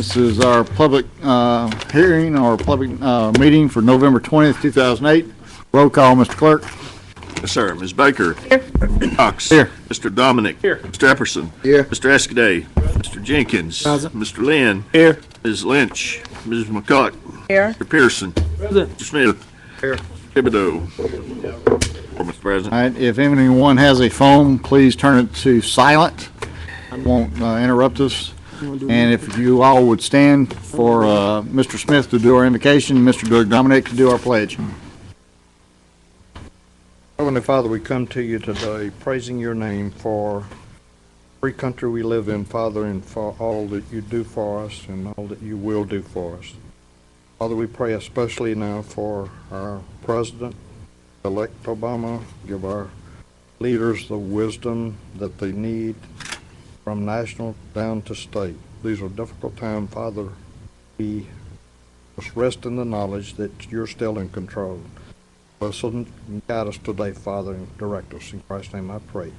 This is our public hearing, or public meeting for November 20th, 2008. Roll call, Mr. Clerk. Yes, sir. Ms. Baker. Here. Cox. Here. Mr. Dominic. Here. Mr. Epperson. Here. Mr. Escaday. Mr. Jenkins. Present. Mr. Lynn. Here. Ms. Lynch. Ms. McCuck. Here. Mr. Pearson. Present. Mr. Smith. Here. Thibodeau. Or Mr. President. All right, if anyone has a phone, please turn it to silent. It won't interrupt us. And if you all would stand for Mr. Smith to do our invocation, Mr. Dominic to do our pledge. Heavenly Father, we come to you today praising your name for the free country we live in, Father, and for all that you do for us and all that you will do for us. Father, we pray especially now for our President-elect Obama. Give our leaders the wisdom that they need from national down to state. These are difficult times, Father. We must rest in the knowledge that you're still in control. Bless and guide us today, Father, and direct us. In Christ's name I pray.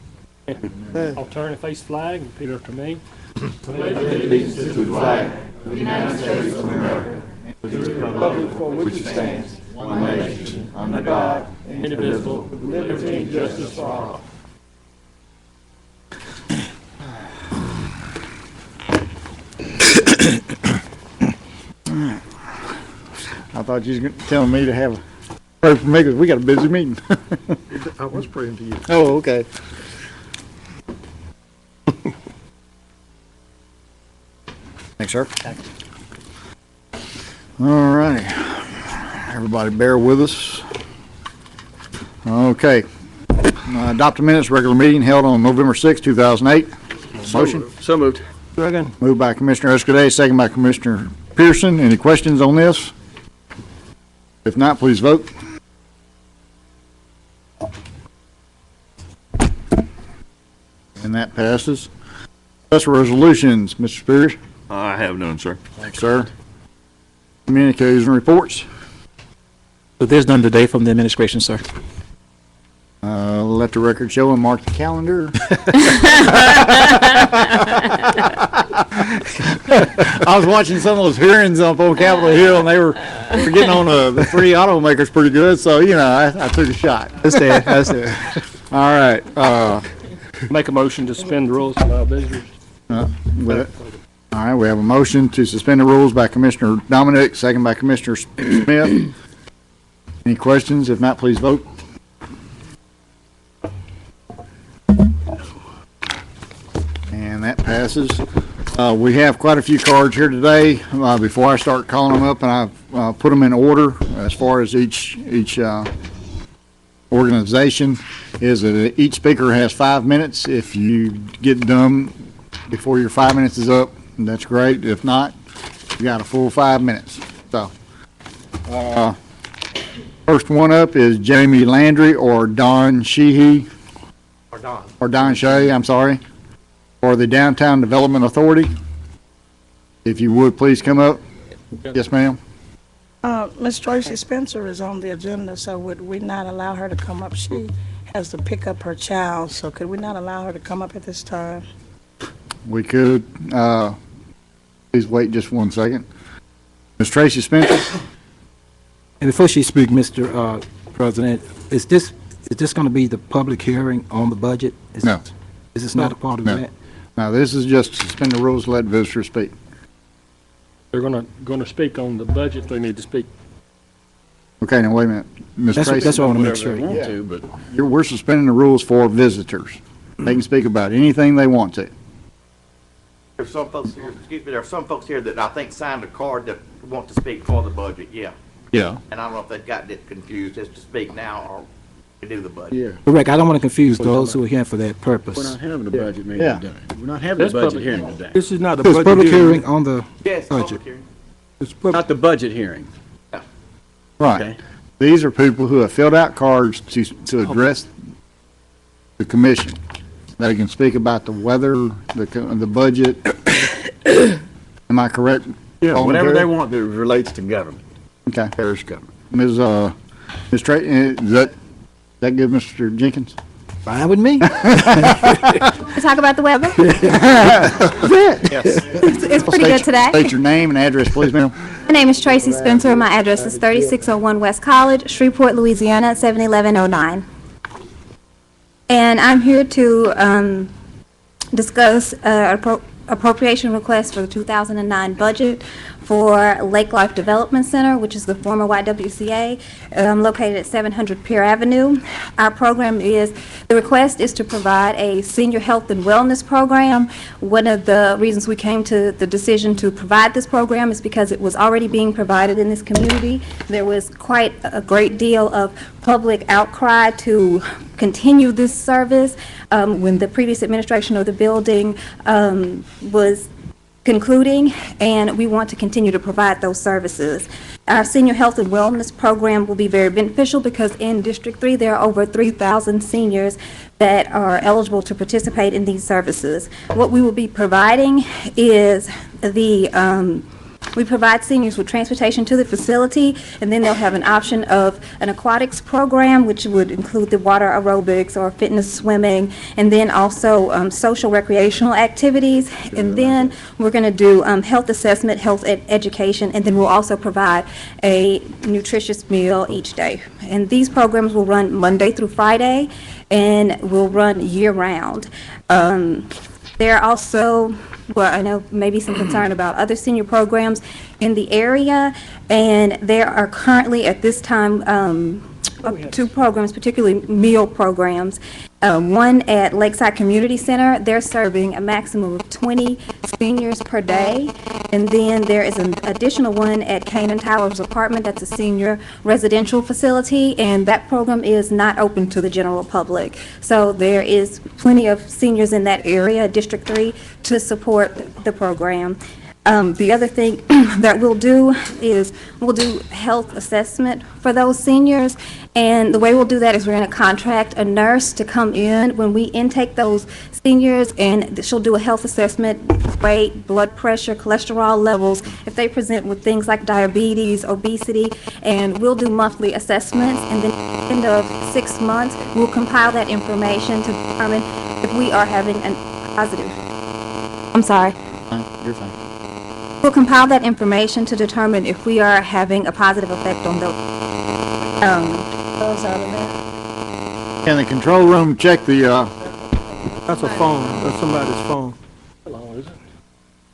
I'll turn and face flag and repeat after me. Pledge allegiance to the flag of the United States of America, and to the republic for which it stands, one nation, under God, indivisible, with liberty and justice for all. I thought you was telling me to have a prayer for me because we got a busy meeting. I was praying to you. Oh, okay. Thanks, sir. All righty. Everybody bear with us. Okay. Adopt the minutes, regular meeting held on November 6, 2008. Motion? So moved. Second. Moved by Commissioner Escaday, second by Commissioner Pearson. Any questions on this? If not, please vote. And that passes. Special resolutions, Mr. Spears. I have none, sir. Thanks, sir. Communiques and reports. So there's none today from the administration, sir. Let the record show and mark the calendar. I was watching some of those hearings up on Capitol Hill, and they were getting on the three automakers pretty good, so, you know, I took a shot. That's it. All right. Make a motion to suspend the rules to allow visitors. With it. All right, we have a motion to suspend the rules by Commissioner Dominic, second by Commissioner Smith. Any questions? If not, please vote. And that passes. We have quite a few cards here today. Before I start calling them up, and I've put them in order as far as each organization, is that each speaker has 5 minutes. If you get done before your 5 minutes is up, that's great. If not, you got a full 5 minutes. So, first one up is Jamie Landry or Don Sheehy. Or Don Shea, I'm sorry, for the Downtown Development Authority. If you would, please come up. Yes, ma'am. Miss Tracy Spencer is on the agenda, so would we not allow her to come up? She has to pick up her child, so could we not allow her to come up at this time? We could. Please wait just 1 second. Ms. Tracy Spencer? And before she speaks, Mr. President, is this going to be the public hearing on the budget? No. Is this not a part of No. that? Now, this is just to suspend the rules, let visitors speak. They're gonna speak on the budget. They need to speak. Okay, now wait a minute. Ms. That's Tracy, what I want to make sure. we're suspending the rules for visitors. They can speak about anything they want to. There's some folks here, excuse me, there are some folks here that I think signed a card that want to speak for the budget, yeah. Yeah. And I don't know if they've gotten it confused as to speak now or to do the budget. Correct, I don't want to confuse those who are here for that We're purpose. not having a budget meeting Yeah. today. We're not having a This budget public- hearing today. This is not a This budget public hearing on the Yes, budget. public hearing. Not the budget hearing. Right. Okay. These are people who have filled out cards to address the commission. They can speak about the weather, the budget. Am I correct? Yeah, whatever Voluntary? they want that relates to government, Okay. parish government. Ms. Trey, is that good, Mr. Jenkins? Fine with me. To talk about the weather? Yes. It's pretty good today. State your name and address, please, ma'am. My name is Tracy Spencer. My address is 3601 West College, Shreveport, Louisiana, 71109. And I'm here to discuss appropriation request for the 2009 budget for Lake Life Development Center, which is the former YWCA, located at 700 Pier Avenue. Our program is, the request is to provide a senior health and wellness program. One of the reasons we came to the decision to provide this program is because it was already being provided in this community. There was quite a great deal of public outcry to continue this service when the previous administration of the building was concluding, and we want to continue to provide those services. Our senior health and wellness program will be very beneficial because in District 3 there are over 3,000 seniors that are eligible to participate in these services. What we will be providing is we provide seniors with transportation to the facility, and then they'll have an option of an aquatics program, which would include the water aerobics or fitness swimming, and then also social recreational activities. And then we're going to do health assessment, health education, and then we'll also provide a nutritious meal each day. And these programs will run Monday through Friday, and will run year-round. There are also, well, I know maybe some concern about other senior programs in the area, and there are currently at this time two programs, particularly meal programs. One at Lakeside Community Center, they're serving a maximum of 20 seniors per day. And then there is an additional one at Canaan Towers Apartment, that's a senior residential facility, and that program is not open to the general public. So there is plenty of seniors in that area, District 3, to support the program. The other thing that we'll do is we'll do health assessment for those seniors, and the way we'll do that is we're going to contract a nurse to come in when we intake those seniors, and she'll do a health assessment, weight, blood pressure, cholesterol levels, if they present with things like diabetes, obesity, and we'll do monthly assessments, and then at the end of 6 months, we'll compile that information to determine if we are having a positive. I'm sorry. You're fine. We'll compile that information to determine if we are having a positive effect on those out of that. Can the control room check the, That's a phone, that's somebody's phone. How long is it?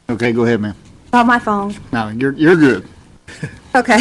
okay, go ahead, ma'am. On my phone. No, you're good. Okay.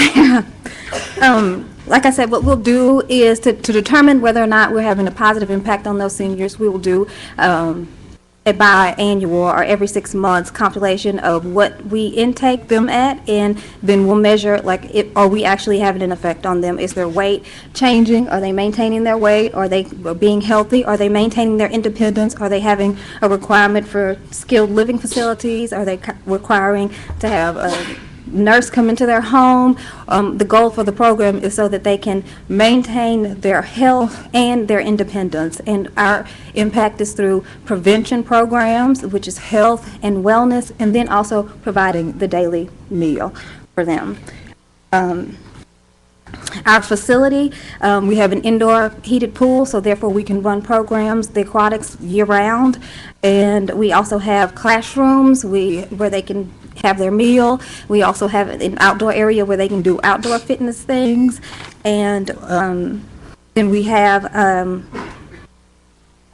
Like I said, what we'll do is to determine whether or not we're having a positive impact on those seniors, we will do a biannual or every 6 months compilation of what we intake them at, and then we'll measure, like, are we actually having an effect on them? Is their weight changing? Are they maintaining their weight? Are they being healthy? Are they maintaining their independence? Are they having a requirement for skilled living facilities? Are they requiring to have a nurse come into their home? The goal for the program is so that they can maintain their health and their independence. And our impact is through prevention programs, which is health and wellness, and then also providing the daily meal for them. Our facility, we have an indoor heated pool, so therefore we can run programs, the aquatics year-round. And we also have classrooms where they can have their meal. We also have an outdoor area where they can do outdoor fitness things. And then we have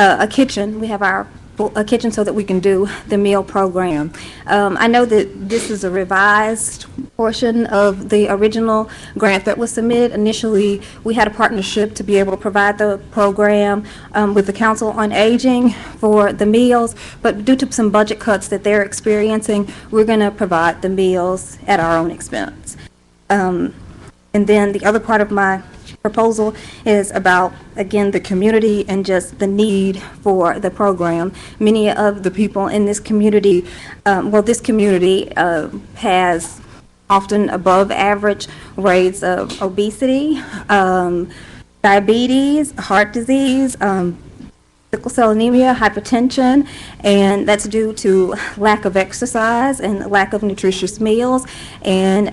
a kitchen. We have a kitchen so that we can do the meal program. I know that this is a revised portion of the original grant that was submitted. Initially, we had a partnership to be able to provide the program with the Council on Aging for the meals, but due to some budget cuts that they're experiencing, we're going to provide the meals at our own expense. And then the other part of my proposal is about, again, the community and just the need for the program. Many of the people in this community, this community has often above average rates of obesity, diabetes, heart disease, sickle cell anemia, hypertension, and that's due to lack of exercise and lack of nutritious meals, and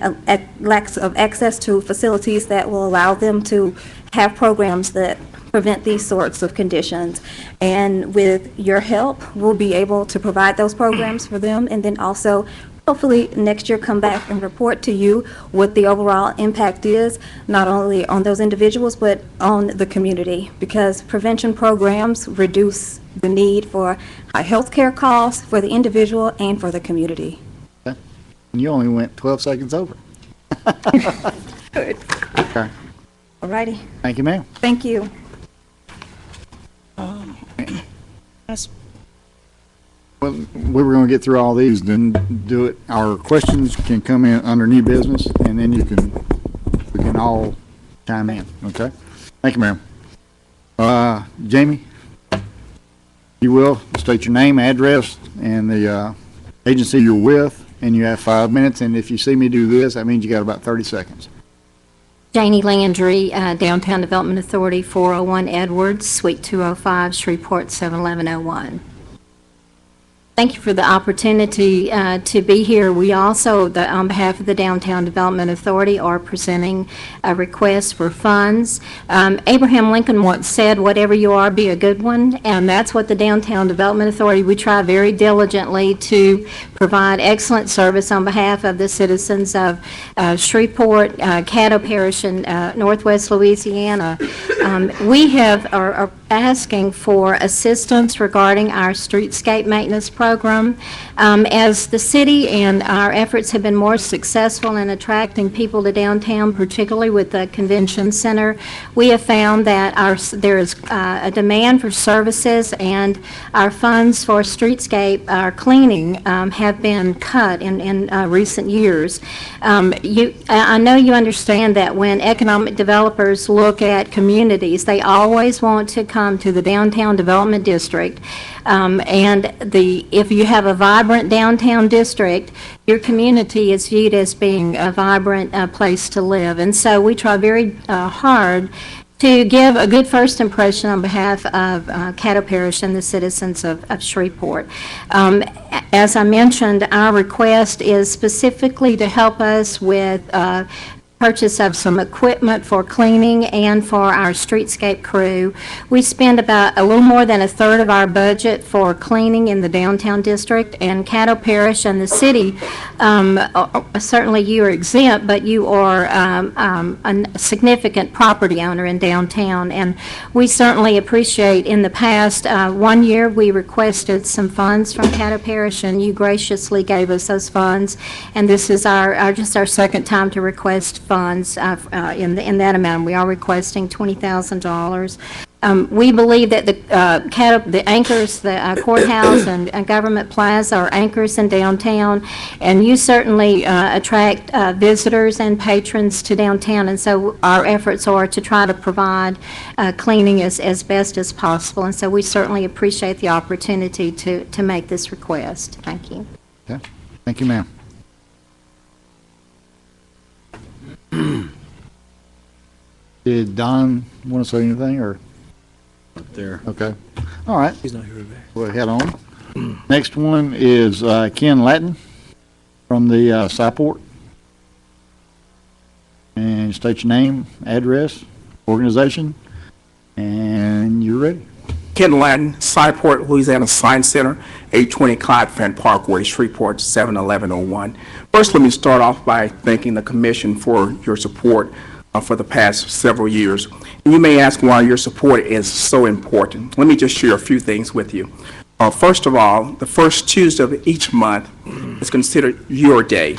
lack of access to facilities that will allow them to have programs that prevent these sorts of conditions. And with your help, we'll be able to provide those programs for them, and then also hopefully next year come back and report to you what the overall impact is, not only on those individuals, but on the community, because prevention programs reduce the need for high health care costs for the individual and for the community. And you only went 12 seconds over. Good. Okay. All righty. Thank you, ma'am. Thank you. That's- Well, we were going to get through all these, then do it. Our questions can come in under new business, and then we can all chime in, okay? Thank you, ma'am. Jamie, you will state your name, address, and the agency you're with, and you have 5 minutes, and if you see me do this, that means you got about 30 seconds. Janie Landry, Downtown Development Authority, 401 Edwards, Suite 205, Shreveport, 71101. Thank you for the opportunity to be here. We also, on behalf of the Downtown Development Authority, are presenting a request for funds. Abraham Lincoln once said, "Whatever you are, be a good one," and that's what the Downtown Development Authority, we try very diligently to provide excellent service on behalf of the citizens of Shreveport, Caddo Parish, and Northwest Louisiana. We are asking for assistance regarding our streetscape maintenance program. As the city and our efforts have been more successful in attracting people to downtown, particularly with the convention center, we have found that there is a demand for services, and our funds for streetscape, our cleaning, have been cut in recent years. I know you understand that when economic developers look at communities, they always want to come to the downtown development district. If you have a vibrant downtown district, your community is viewed as being a vibrant place to live. And so we try very hard to give a good first impression on behalf of Caddo Parish and the citizens of Shreveport. As I mentioned, our request is specifically to help us with purchase of some equipment for cleaning and for our streetscape crew. We spend about a little more than a third of our budget for cleaning in the downtown district, and Caddo Parish and the city, certainly you are exempt, but you are a significant property owner in downtown, and we certainly appreciate. In the past 1 year, we requested some funds from Caddo Parish, and you graciously gave us those funds, and this is just our second time to request funds in that amount. We are requesting $20,000. We believe that the anchors, the courthouse and government plaza are anchors in downtown, and you certainly attract visitors and patrons to downtown, and so our efforts are to try to provide cleaning as best as possible, and so we certainly appreciate the opportunity to make this request. Thank you. Okay. Thank you, ma'am. Did Don want to say anything, or? Up there. Okay. All right. He's not here today. We'll head on. Next one is Ken Latin from the Cyport. And state your name, address, organization, and you're ready. Ken Latin, Cyport, Louisiana Science Center, 820 Clyde Fenn Parkway, Shreveport, 71101. First, let me start off by thanking the Commission for your support for the past several years. And you may ask why your support is so important. Let me just share a few things with you. First of all, the first Tuesday of each month is considered your day.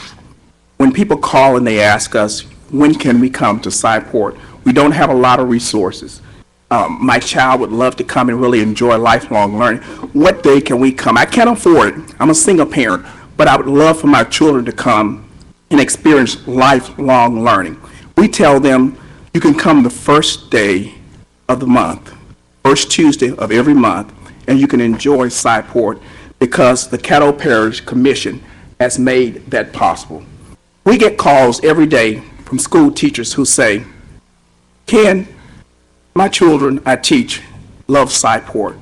When people call and they ask us, when can we come to Cyport? We don't have a lot of resources. My child would love to come and really enjoy lifelong learning. What day can we come? I can't afford it. I'm a single parent, but I would love for my children to come and experience lifelong learning. We tell them you can come the first day of the month, first Tuesday of every month, and you can enjoy Cyport because the Caddo Parish Commission has made that possible. We get calls every day from school teachers who say, Ken, my children I teach love Cyport.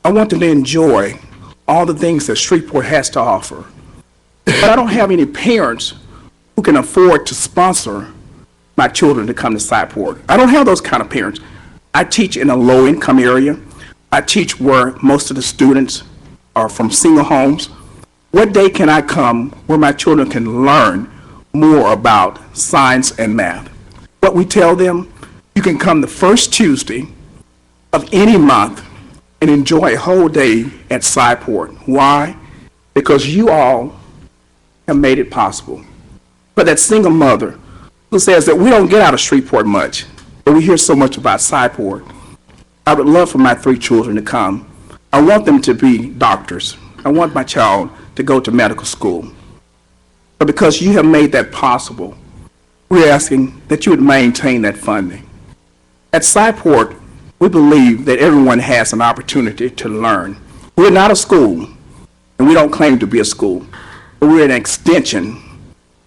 I want them to enjoy all the things that Shreveport has to offer. But I don't have any parents who can afford to sponsor my children to come to Cyport. I don't have those kind of parents. I teach in a low-income area. I teach where most of the students are from single homes. What day can I come where my children can learn more about science and math? What we tell them, you can come the first Tuesday of any month and enjoy a whole day at Sci-Port. Why? Because you all have made it possible. For that single mother who says that we don't get out of Shreveport much, but we hear so much about Sci-Port, I would love for my 3 children to come. I want them to be doctors. I want my child to go to medical school. But because you have made that possible, we're asking that you would maintain that funding. At Sci-Port, we believe that everyone has an opportunity to learn. We're not a school, and we don't claim to be a school, but we're an extension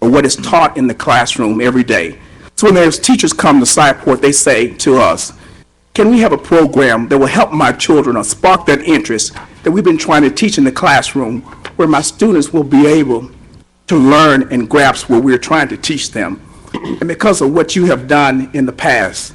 of what is taught in the classroom every day. So when those teachers come to Sci-Port, they say to us, can we have a program that will help my children or spark that interest that we've been trying to teach in the classroom, where my students will be able to learn and grasp what we're trying to teach them. And because of what you have done in the past,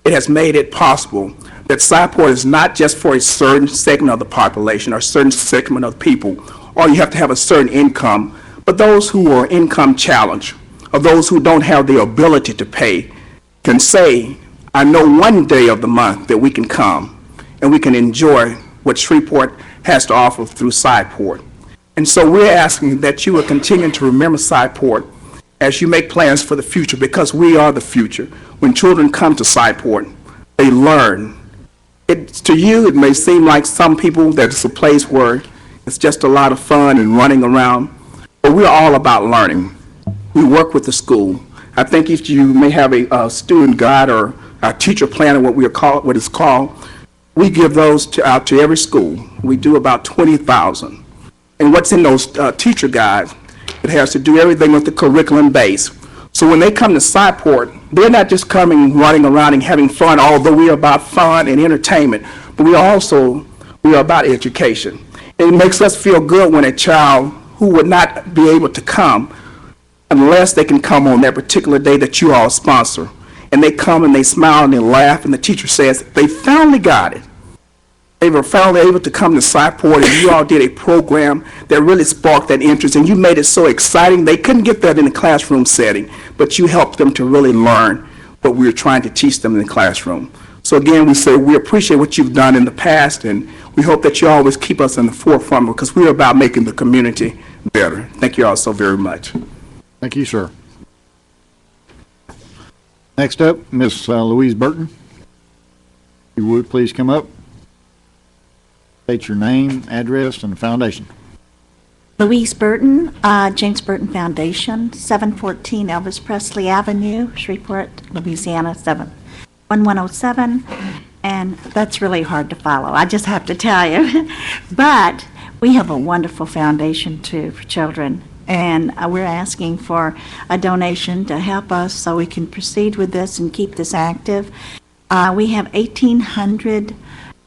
it has made it possible that Sci-Port is not just for a certain segment of the population or a certain segment of people, or you have to have a certain income, but those who are income challenged, or those who don't have the ability to pay, can say, I know one day of the month that we can come and we can enjoy what Shreveport has to offer through Sci-Port. And so we're asking that you will continue to remember Sci-Port as you make plans for the future, because we are the future. When children come to Sci-Port, they learn. To you, it may seem like some people that it's a place where it's just a lot of fun and running around, but we're all about learning. We work with the school. I think if you may have a student guide or a teacher planner, what is called, we give those out to every school. We do about 20,000. And what's in those teacher guides, it has to do everything with the curriculum base. So when they come to Sci-Port, they're not just coming, running around and having fun, although we are about fun and entertainment, but we are about education. It makes us feel good when a child who would not be able to come unless they can come on that particular day that you all sponsor. And they come and they smile and they laugh, and the teacher says, they finally got it. They were finally able to come to Sci-Port, and you all did a program that really sparked that interest, and you made it so exciting. They couldn't get that in the classroom setting, but you helped them to really learn what we were trying to teach them in the classroom. So again, we say we appreciate what you've done in the past, and we hope that you always keep us in the forefront, because we're about making the community better. Thank you all so very much. Thank you, sir. Next up, Ms. Louise Burton. If you would, please come up. State your name, address, and foundation. Louise Burton, James Burton Foundation, 714 Elvis Presley Avenue, Shreveport, Louisiana, 71107. And that's really hard to follow, I just have to tell you. But we have a wonderful foundation, too, for children. And we're asking for a donation to help us so we can proceed with this and keep this active. We have 1,800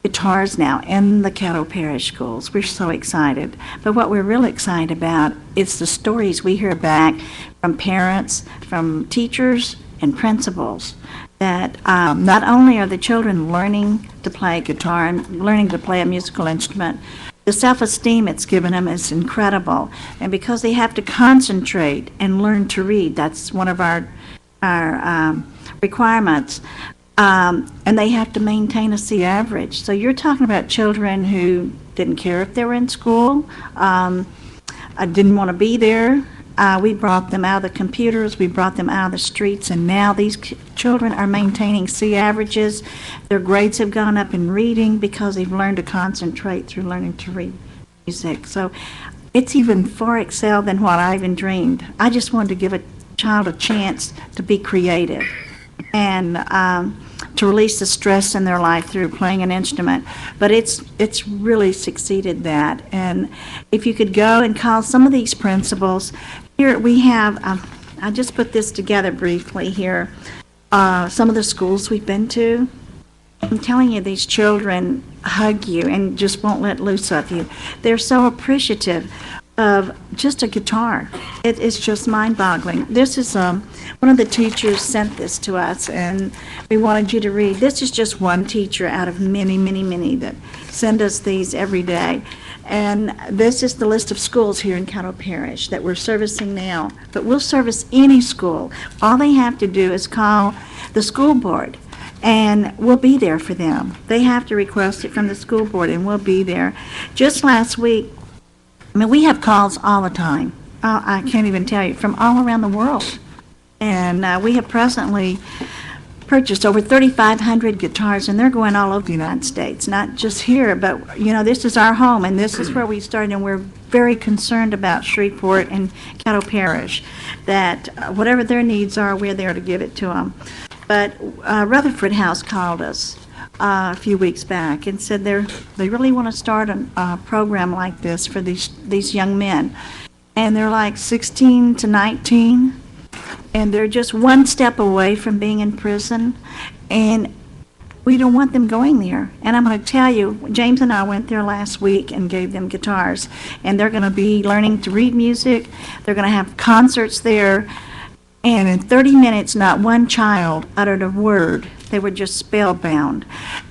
guitars now in the Caddo Parish schools. We're so excited. But what we're really excited about is the stories we hear back from parents, from teachers, and principals, that not only are the children learning to play guitar and learning to play a musical instrument, the self-esteem it's given them is incredible. And because they have to concentrate and learn to read, that's one of our requirements, and they have to maintain a C average. So you're talking about children who didn't care if they were in school, didn't want to be there. We brought them out of the computers, we brought them out of the streets, and now these children are maintaining C averages. Their grades have gone up in reading because they've learned to concentrate through learning to read music. So it's even far excelled than what I even dreamed. I just wanted to give a child a chance to be creative and to release the stress in their life through playing an instrument. But it's really succeeded that. And if you could go and call some of these principals, here we have, I just put this together briefly here, some of the schools we've been to. I'm telling you, these children hug you and just won't let loose of you. They're so appreciative. of just a guitar. It's just mind-boggling. This is, one of the teachers sent this to us, and we wanted you to read. This is just one teacher out of many, many, many that send us these every day. And this is the list of schools here in Caddo Parish that we're servicing now. But we'll service any school. All they have to do is call the school board, and we'll be there for them. They have to request it from the school board, and we'll be there. Just last week, I mean, we have calls all the time. I can't even tell you, from all around the world. And we have presently purchased over 3,500 guitars, and they're going all over the United States, not just here, but, you know, this is our home, and this is where we started, and we're very concerned about Shreveport and Caddo Parish, that whatever their needs are, we're there to give it to them. But Rutherford House called us a few weeks back and said they really want to start a program like this for these young men. And they're like 16 to 19, and they're just one step away from being in prison, and we don't want them going there. And I'm going to tell you, James and I went there last week and gave them guitars, and they're going to be learning to read music. They're going to have concerts there, and in 30 minutes, not one child uttered a word. They were just spellbound.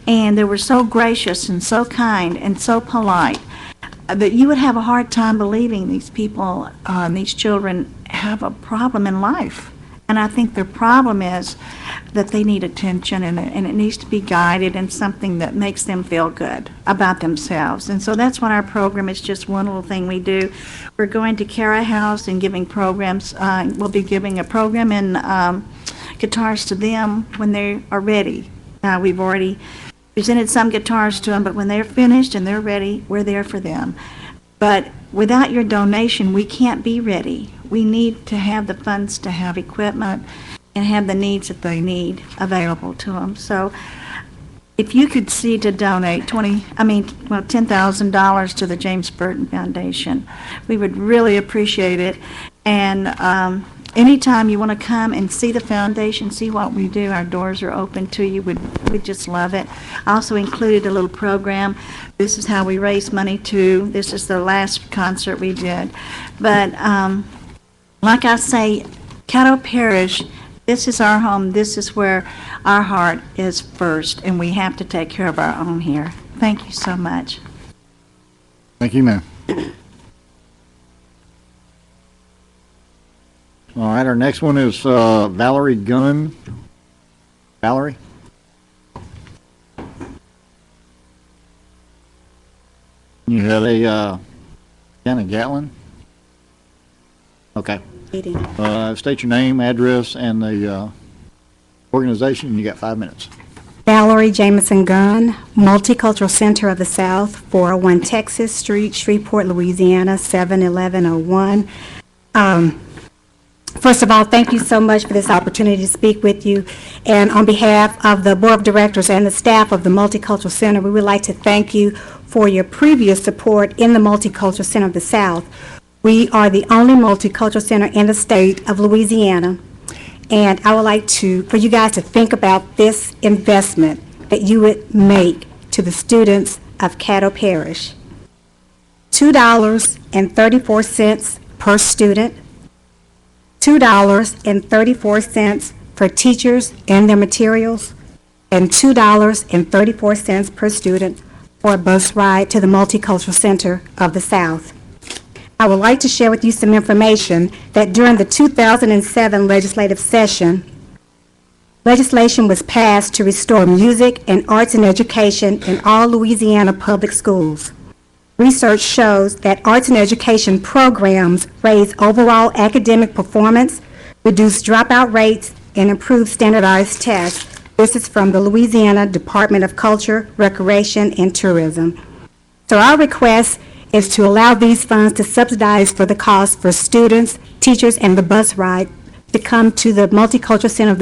And they were so gracious and so kind and so polite that you would have a hard time believing these people, these children, have a problem in life. And I think their problem is that they need attention, and it needs to be guided in something that makes them feel good about themselves. And so that's what our program is, just one little thing we do. We're going to Cara House and giving programs. We'll be giving a program in guitars to them when they are ready. We've already presented some guitars to them, but when they're finished and they're ready, we're there for them. But without your donation, we can't be ready. We need to have the funds to have equipment and have the needs that they need available to them. So if you could see to donate $10,000 to the James Burton Foundation, we would really appreciate it. And anytime you want to come and see the foundation, see what we do, our doors are open to you. We'd just love it. I also included a little program. This is how we raise money too. This is the last concert we did. But like I say, Caddo Parish, this is our home. This is where our heart is first, and we have to take care of our own here. Thank you so much. Thank you, ma'am. All right, our next one is Valerie Gunn. Valerie? You have a Janet Gatlin? Okay. State your name, address, and the organization. You got 5 minutes. Valerie Jamison Gunn, Multicultural Center of the South, 401 Texas Street, Shreveport, Louisiana, 71101. First of all, thank you so much for this opportunity to speak with you. And on behalf of the Board of Directors and the staff of the Multicultural Center, we would like to thank you for your previous support in the Multicultural Center of the South. We are the only multicultural center in the state of Louisiana. And I would like for you guys to think about this investment that you would make to the students of Caddo Parish. $2.34 per student, $2.34 for teachers and their materials, and $2.34 per student for a bus ride to the Multicultural Center of the South. I would like to share with you some information that during the 2007 legislative session, legislation was passed to restore music and arts and education in all Louisiana public schools. Research shows that arts and education programs raise overall academic performance, reduce dropout rates, and improve standardized tests. This is from the Louisiana Department of Culture, Recreation, and Tourism. So our request is to allow these funds to subsidize for the cost for students, teachers, and the bus ride to come to the Multicultural Center of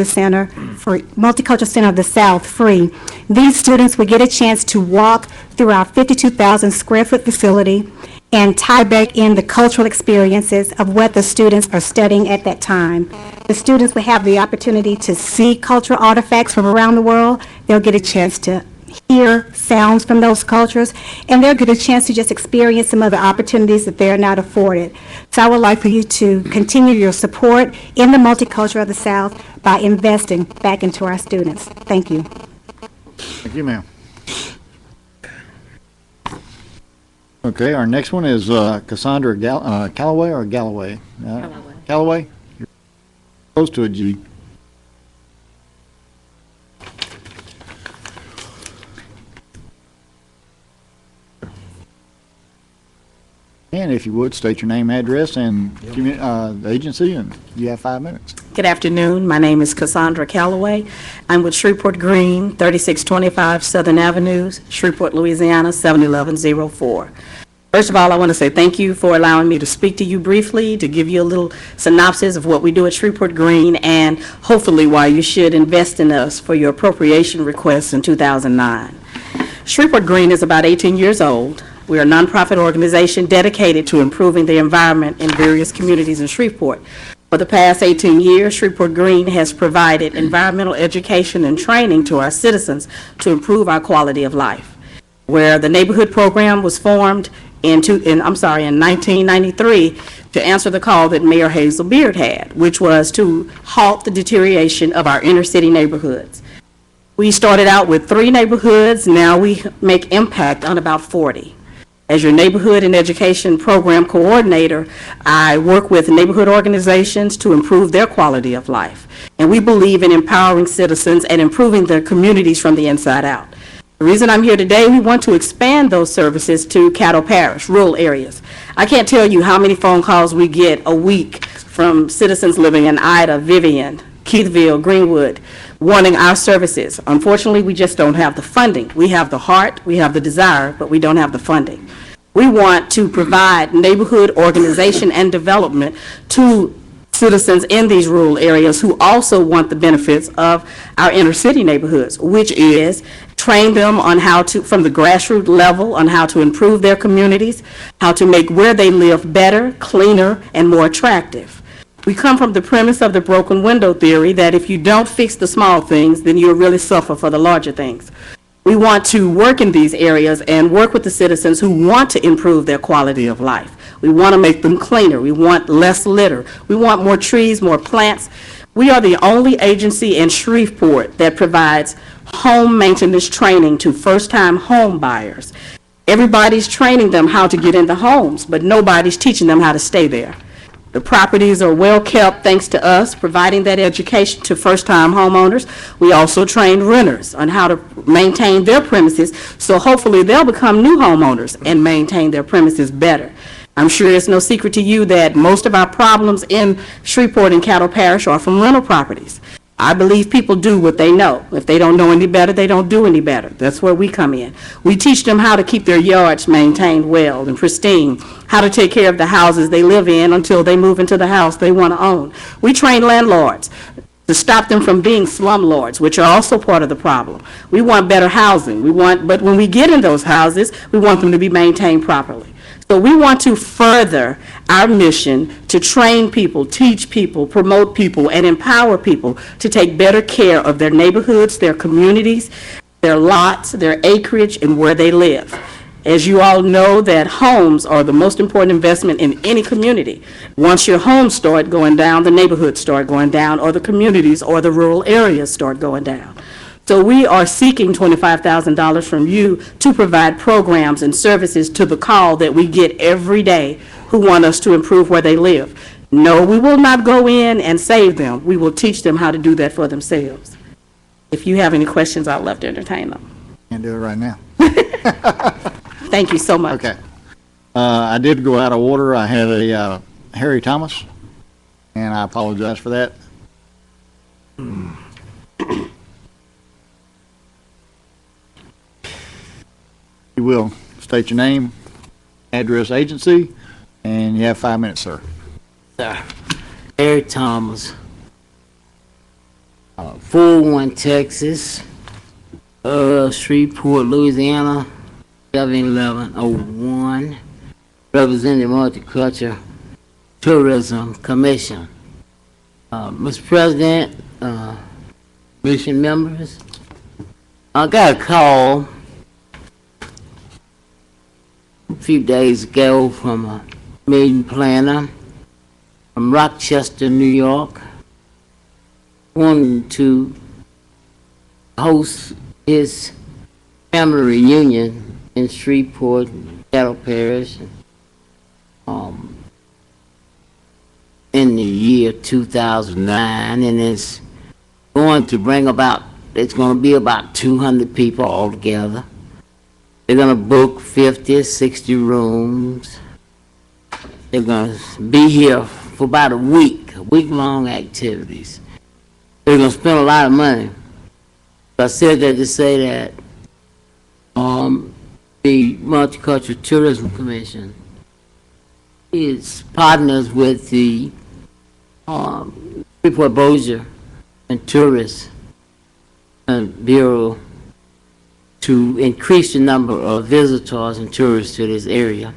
the South free. These students will get a chance to walk through our 52,000 square foot facility and tie back in the cultural experiences of what the students are studying at that time. The students will have the opportunity to see cultural artifacts from around the world. They'll get a chance to hear sounds from those cultures, and they'll get a chance to just experience some other opportunities that they're not afforded. So I would like for you to continue your support in the multicultural of the South by investing back into our students. Thank you. Thank you, ma'am. Okay, our next one is Cassandra Callaway or Galloway? Callaway. You're close to a G. And if you would, state your name, address, and the agency, and you have 5 minutes. Good afternoon. My name is Cassandra Callaway. I'm with Shreveport Green, 3625 Southern Avenue, Shreveport, Louisiana, 71104. First of all, I want to say thank you for allowing me to speak to you briefly, to give you a little synopsis of what we do at Shreveport Green, and hopefully why you should invest in us for your appropriation requests in 2009. Shreveport Green is about 18 years old. We are a nonprofit organization dedicated to improving the environment in various communities in Shreveport. For the past 18 years, Shreveport Green has provided environmental education and training to our citizens to improve our quality of life. Where the neighborhood program was formed in 1993 to answer the call that Mayor Hazel Beard had, which was to halt the deterioration of our inner city neighborhoods. We started out with 3 neighborhoods. Now we make impact on about 40. As your neighborhood and education program coordinator, I work with neighborhood organizations to improve their quality of life. And we believe in empowering citizens and improving their communities from the inside out. The reason I'm here today, we want to expand those services to Caddo Parish, rural areas. I can't tell you how many phone calls we get a week from citizens living in Ida, Vivian, Keithville, Greenwood, wanting our services. Unfortunately, we just don't have the funding. We have the heart, we have the desire, but we don't have the funding. We want to provide neighborhood organization and development to citizens in these rural areas who also want the benefits of our inner city neighborhoods, which is train them on how to, from the grassroots level, on how to improve their communities, how to make where they live better, cleaner, and more attractive. We come from the premise of the broken window theory that if you don't fix the small things, then you'll really suffer for the larger things. We want to work in these areas and work with the citizens who want to improve their quality of life. We want to make them cleaner. We want less litter. We want more trees, more plants. We are the only agency in Shreveport that provides home maintenance training to first-time home buyers. Everybody's training them how to get into homes, but nobody's teaching them how to stay there. The properties are well kept thanks to us providing that education to first-time homeowners. We also train renters on how to maintain their premises, so hopefully they'll become new homeowners and maintain their premises better. I'm sure it's no secret to you that most of our problems in Shreveport and Caddo Parish are from rental properties. I believe people do what they know. If they don't know any better, they don't do any better. That's where we come in. We teach them how to keep their yards maintained well and pristine, how to take care of the houses they live in until they move into the house they want to own. We train landlords to stop them from being slumlords, which are also part of the problem. We want better housing. But when we get in those houses, we want them to be maintained properly. So we want to further our mission to train people, teach people, promote people, and empower people to take better care of their neighborhoods, their communities, their lots, their acreage, and where they live. As you all know, that homes are the most important investment in any community. Once your homes start going down, the neighborhoods start going down, or the communities or the rural areas start going down. So we are seeking $25,000 from you to provide programs and services to the call that we get every day who want us to improve where they live. No, we will not go in and save them. We will teach them how to do that for themselves. If you have any questions, I'd love to entertain them. Can't do it right now. Thank you so much. Okay. I did go out of order. I had a Harry Thomas, and I apologize for that. You will state your name, address, agency, and you have 5 minutes, sir. Harry Thomas, 41 Texas, Shreveport, Louisiana, 71101, representing the Multicultural Tourism Commission. Mr. President, commission members, I got a call a few days ago from a meeting planner from Rochester, New York, wanting to host his family reunion in Shreveport, Caddo Parish, in the year 2009, and it's going to bring about, it's going to be about 200 people altogether. They're going to book 50, 60 rooms. They're going to be here for about a week-long activities. They're going to spend a lot of money. I said that to say that the Multicultural Tourism Commission is partners with the Shreveport Bossier and Tourist Bureau to increase the number of visitors and tourists to this area.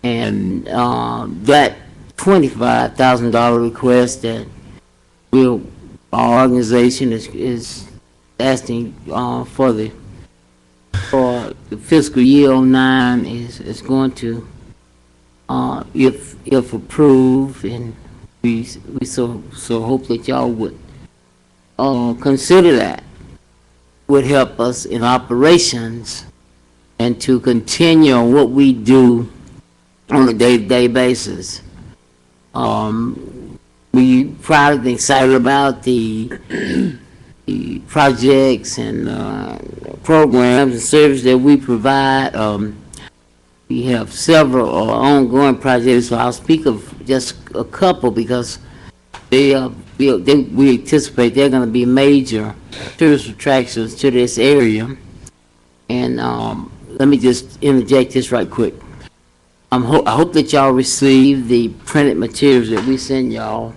And that $25,000 request that our organization is asking for the fiscal year 09 is going to, if approved, and we so hope that y'all would consider that, would help us in operations and to continue on what we do on a day-to-day basis. We proud and excited about the projects and programs and services that we provide. We have several ongoing projects, so I'll speak of just a couple because we anticipate they're going to be major tourist attractions to this area. And let me just interject this right quick. I hope that y'all receive the printed materials that we send y'all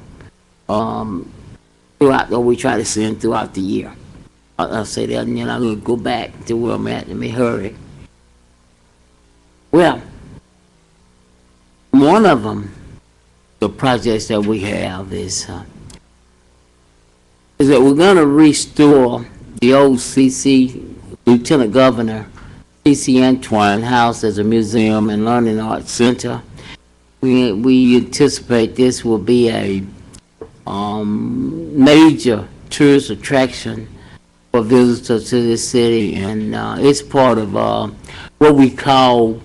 throughout, or we try to send throughout the year. I'll say that, and then I'm going to go back to where I'm at. Let me hurry. Well, one of them, the projects that we have is that we're going to restore the old CC Lieutenant Governor C.C. Antoine House as a museum and learning arts center. We anticipate this will be a major tourist attraction for visitors to this city, and it's part of what we call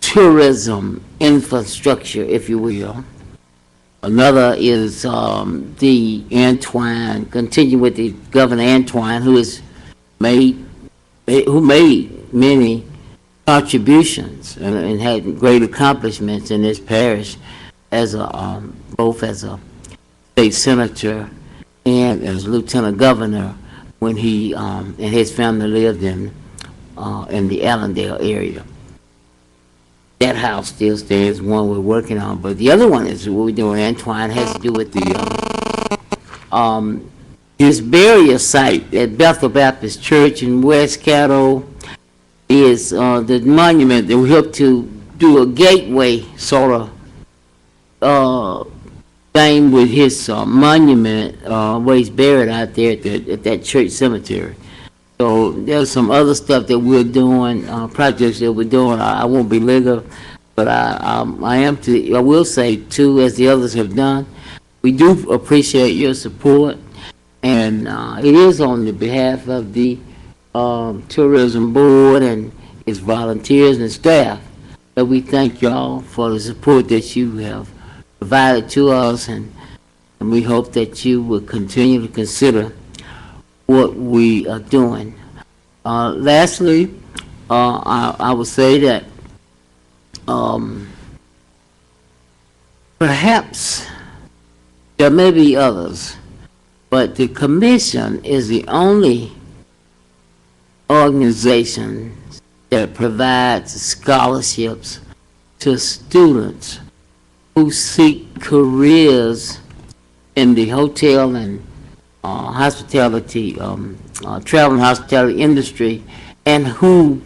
tourism infrastructure, if you will. Another is the Antoine, continue with the Governor Antoine, who made many contributions and had great accomplishments in this parish as both as a state senator and as lieutenant governor when he and his family lived in the Allendale area. That house still stands, one we're working on, but the other one is what we're doing. Antoine has to do with the his burial site at Bethel Baptist Church in West Caddo is the monument that we hope to do a gateway sort of thing with his monument where he's buried out there at that church cemetery. So there's some other stuff that we're doing, projects that we're doing. I won't belabor, but I will say too, as the others have done, we do appreciate your support, and it is on the behalf of the tourism board and its volunteers and staff that we thank y'all for the support that you have provided to us, and we hope that you will continue to consider what we are doing. Lastly, I would say that perhaps there may be others, but the commission is the only organization that provides scholarships to students who seek careers in the hotel and hospitality, travel and hospitality industry, and who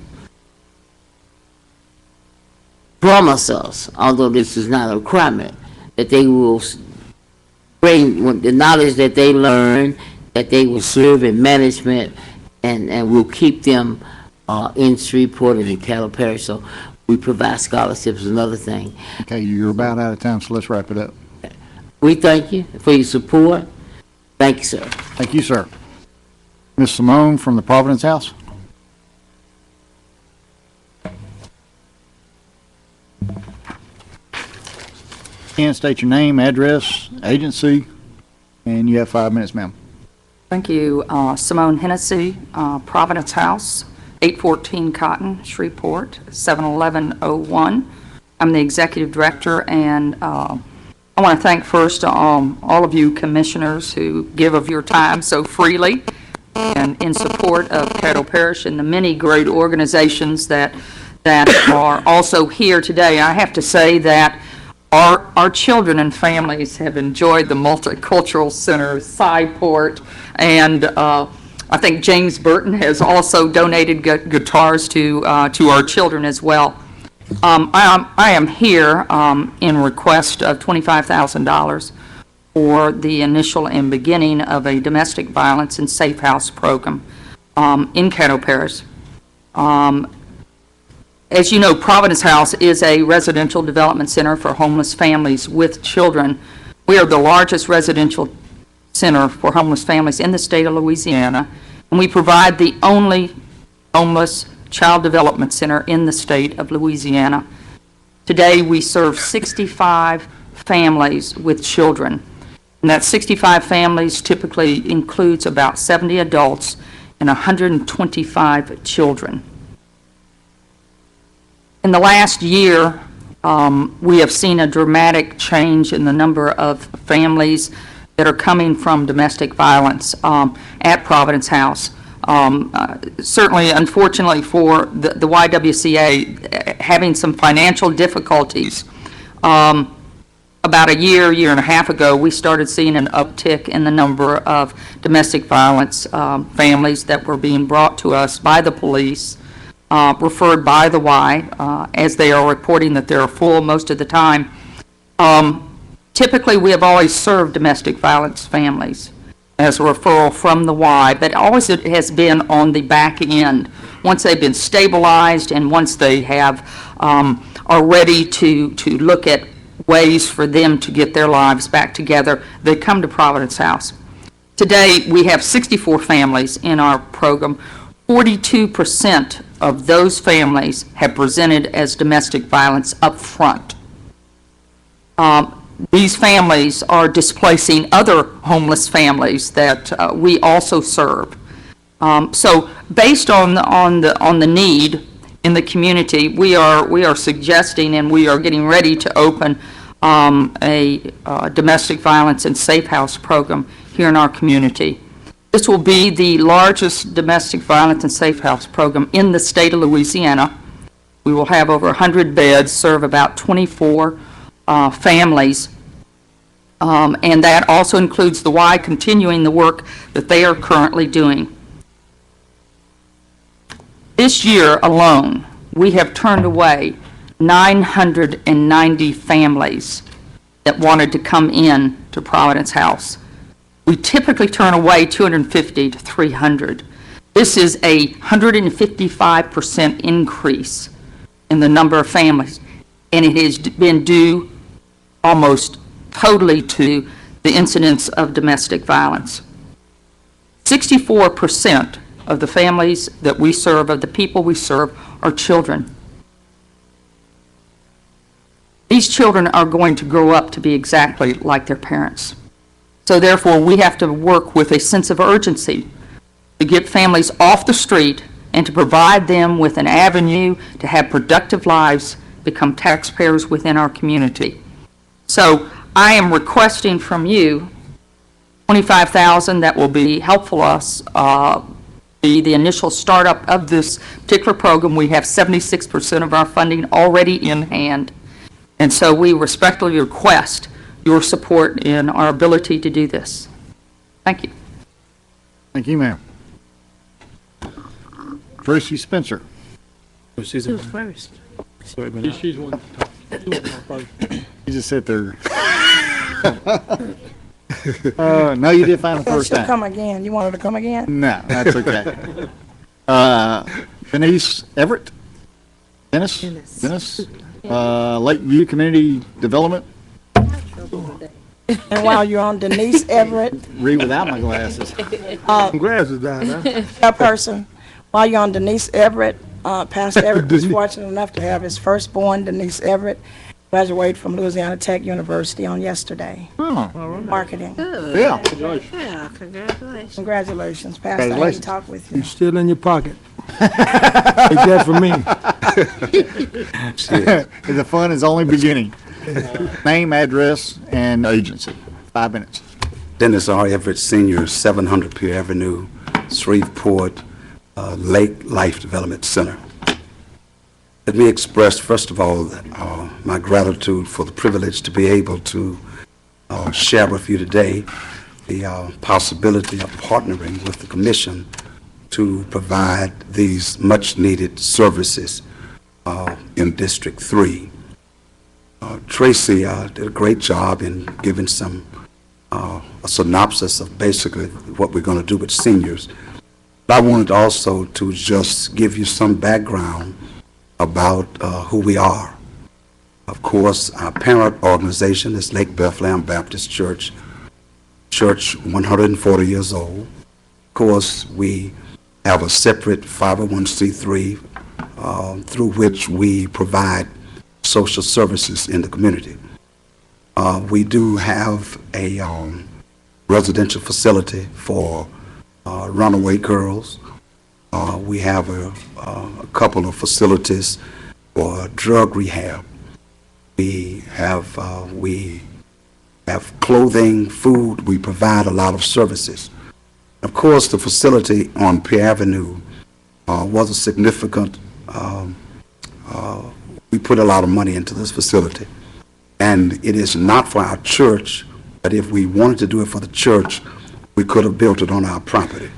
promise us, although this is not a requirement, that they will bring the knowledge that they learn that they will serve in management, and we'll keep them in Shreveport and in Caddo Parish. So we provide scholarships, another thing. Okay, you're about out of time, so let's wrap it up. We thank you for your support. Thank you, sir. Thank you, sir. Ms. Simone from the Providence House. And state your name, address, agency, and you have 5 minutes, ma'am. Thank you. Simone Hennessy, Providence House, 814 Cotton, Shreveport, 71101. I'm the executive director, and I want to thank first all of you commissioners who give of your time so freely and in support of Caddo Parish and the many great organizations that are also here today. I have to say that our children and families have enjoyed the Multicultural Center, Cyport, and I think James Burton has also donated guitars to our children as well. I am here in request of $25,000 for the initial and beginning of a domestic violence and safe house program in Caddo Parish. As you know, Providence House is a residential development center for homeless families with children. We are the largest residential center for homeless families in the state of Louisiana, and we provide the only homeless child development center in the state of Louisiana. Today, we serve 65 families with children, and that 65 families typically includes about 70 adults and 125 children. In the last year, we have seen a dramatic change in the number of families that are coming from domestic violence at Providence House. Certainly, unfortunately for the YWCA, having some financial difficulties. About a year and a half ago, we started seeing an uptick in the number of domestic violence families that were being brought to us by the police, referred by the Y, as they are reporting that they're full most of the time. Typically, we have always served domestic violence families as a referral from the Y, but always it has been on the back end. Once they've been stabilized and once they have are ready to look at ways for them to get their lives back together, they come to Providence House. Today, we have 64 families in our program. 42% of those families have presented as domestic violence up front. These families are displacing other homeless families that we also serve. So based on the need in the community, we are suggesting and we are getting ready to open a domestic violence and safe house program here in our community. This will be the largest domestic violence and safe house program in the state of Louisiana. We will have over 100 beds, serve about 24 families, and that also includes the Y continuing the work that they are currently doing. This year alone, we have turned away 990 families that wanted to come in to Providence House. We typically turn away 250 to 300. This is a 155% increase in the number of families, and it has been due almost totally to the incidence of domestic violence. 64% of the families that we serve, of the people we serve, are children. These children are going to grow up to be exactly like their parents. So therefore, we have to work with a sense of urgency to get families off the street and to provide them with an avenue to have productive lives, become taxpayers within our community. So I am requesting from you $25,000 that will be helpful us be the initial startup of this particular program. We have 76% of our funding already in hand. And so we respectfully request your support in our ability to do this. Thank you. Thank you, ma'am. Tracy Spencer. She's first. She's one to talk. You just sit there. No, you did fine the Well, first she'll time. come again. You want her to come again? No, that's okay. Denise Everett? Dennis? Dennis? Lakeview Community Development? And while you're on, Denise Everett, Read without my glasses. Glasses down, huh? chairperson, while you're on, Denise Everett, Pastor Everett was fortunate enough to have his firstborn, Denise Everett, graduate from Louisiana Tech University on yesterday. Oh, Marketing. yeah. Yeah, congratulations. Congratulations, Pastor. I hadn't Congratulations. talked with you. Still in your pocket. Take that from me. The fun is only beginning. Name, address, and agency. 5 minutes. Dennis R. Everett Sr., 700 Pier Avenue, Shreveport, Lake Life Development Center. Let me express, first of all, my gratitude for the privilege to be able to share with you today the possibility of partnering with the Commission to provide these much-needed services in District 3. Tracy did a great job in giving a synopsis of basically what we're going to do with seniors. But I wanted also to just give you some background about who we are. Of course, our parent organization is Lake Bethlehem Baptist Church, 140 years old. Of course, we have a separate 501c3 through which we provide social services in the community. We do have a residential facility for runaway girls. We have a couple of facilities for drug rehab. We have clothing, food. We provide a lot of services. Of course, the facility on Pier Avenue was a significant. We put a lot of money into this facility, and it is not for our church. But if we wanted to do it for the church, we could have built it on our property.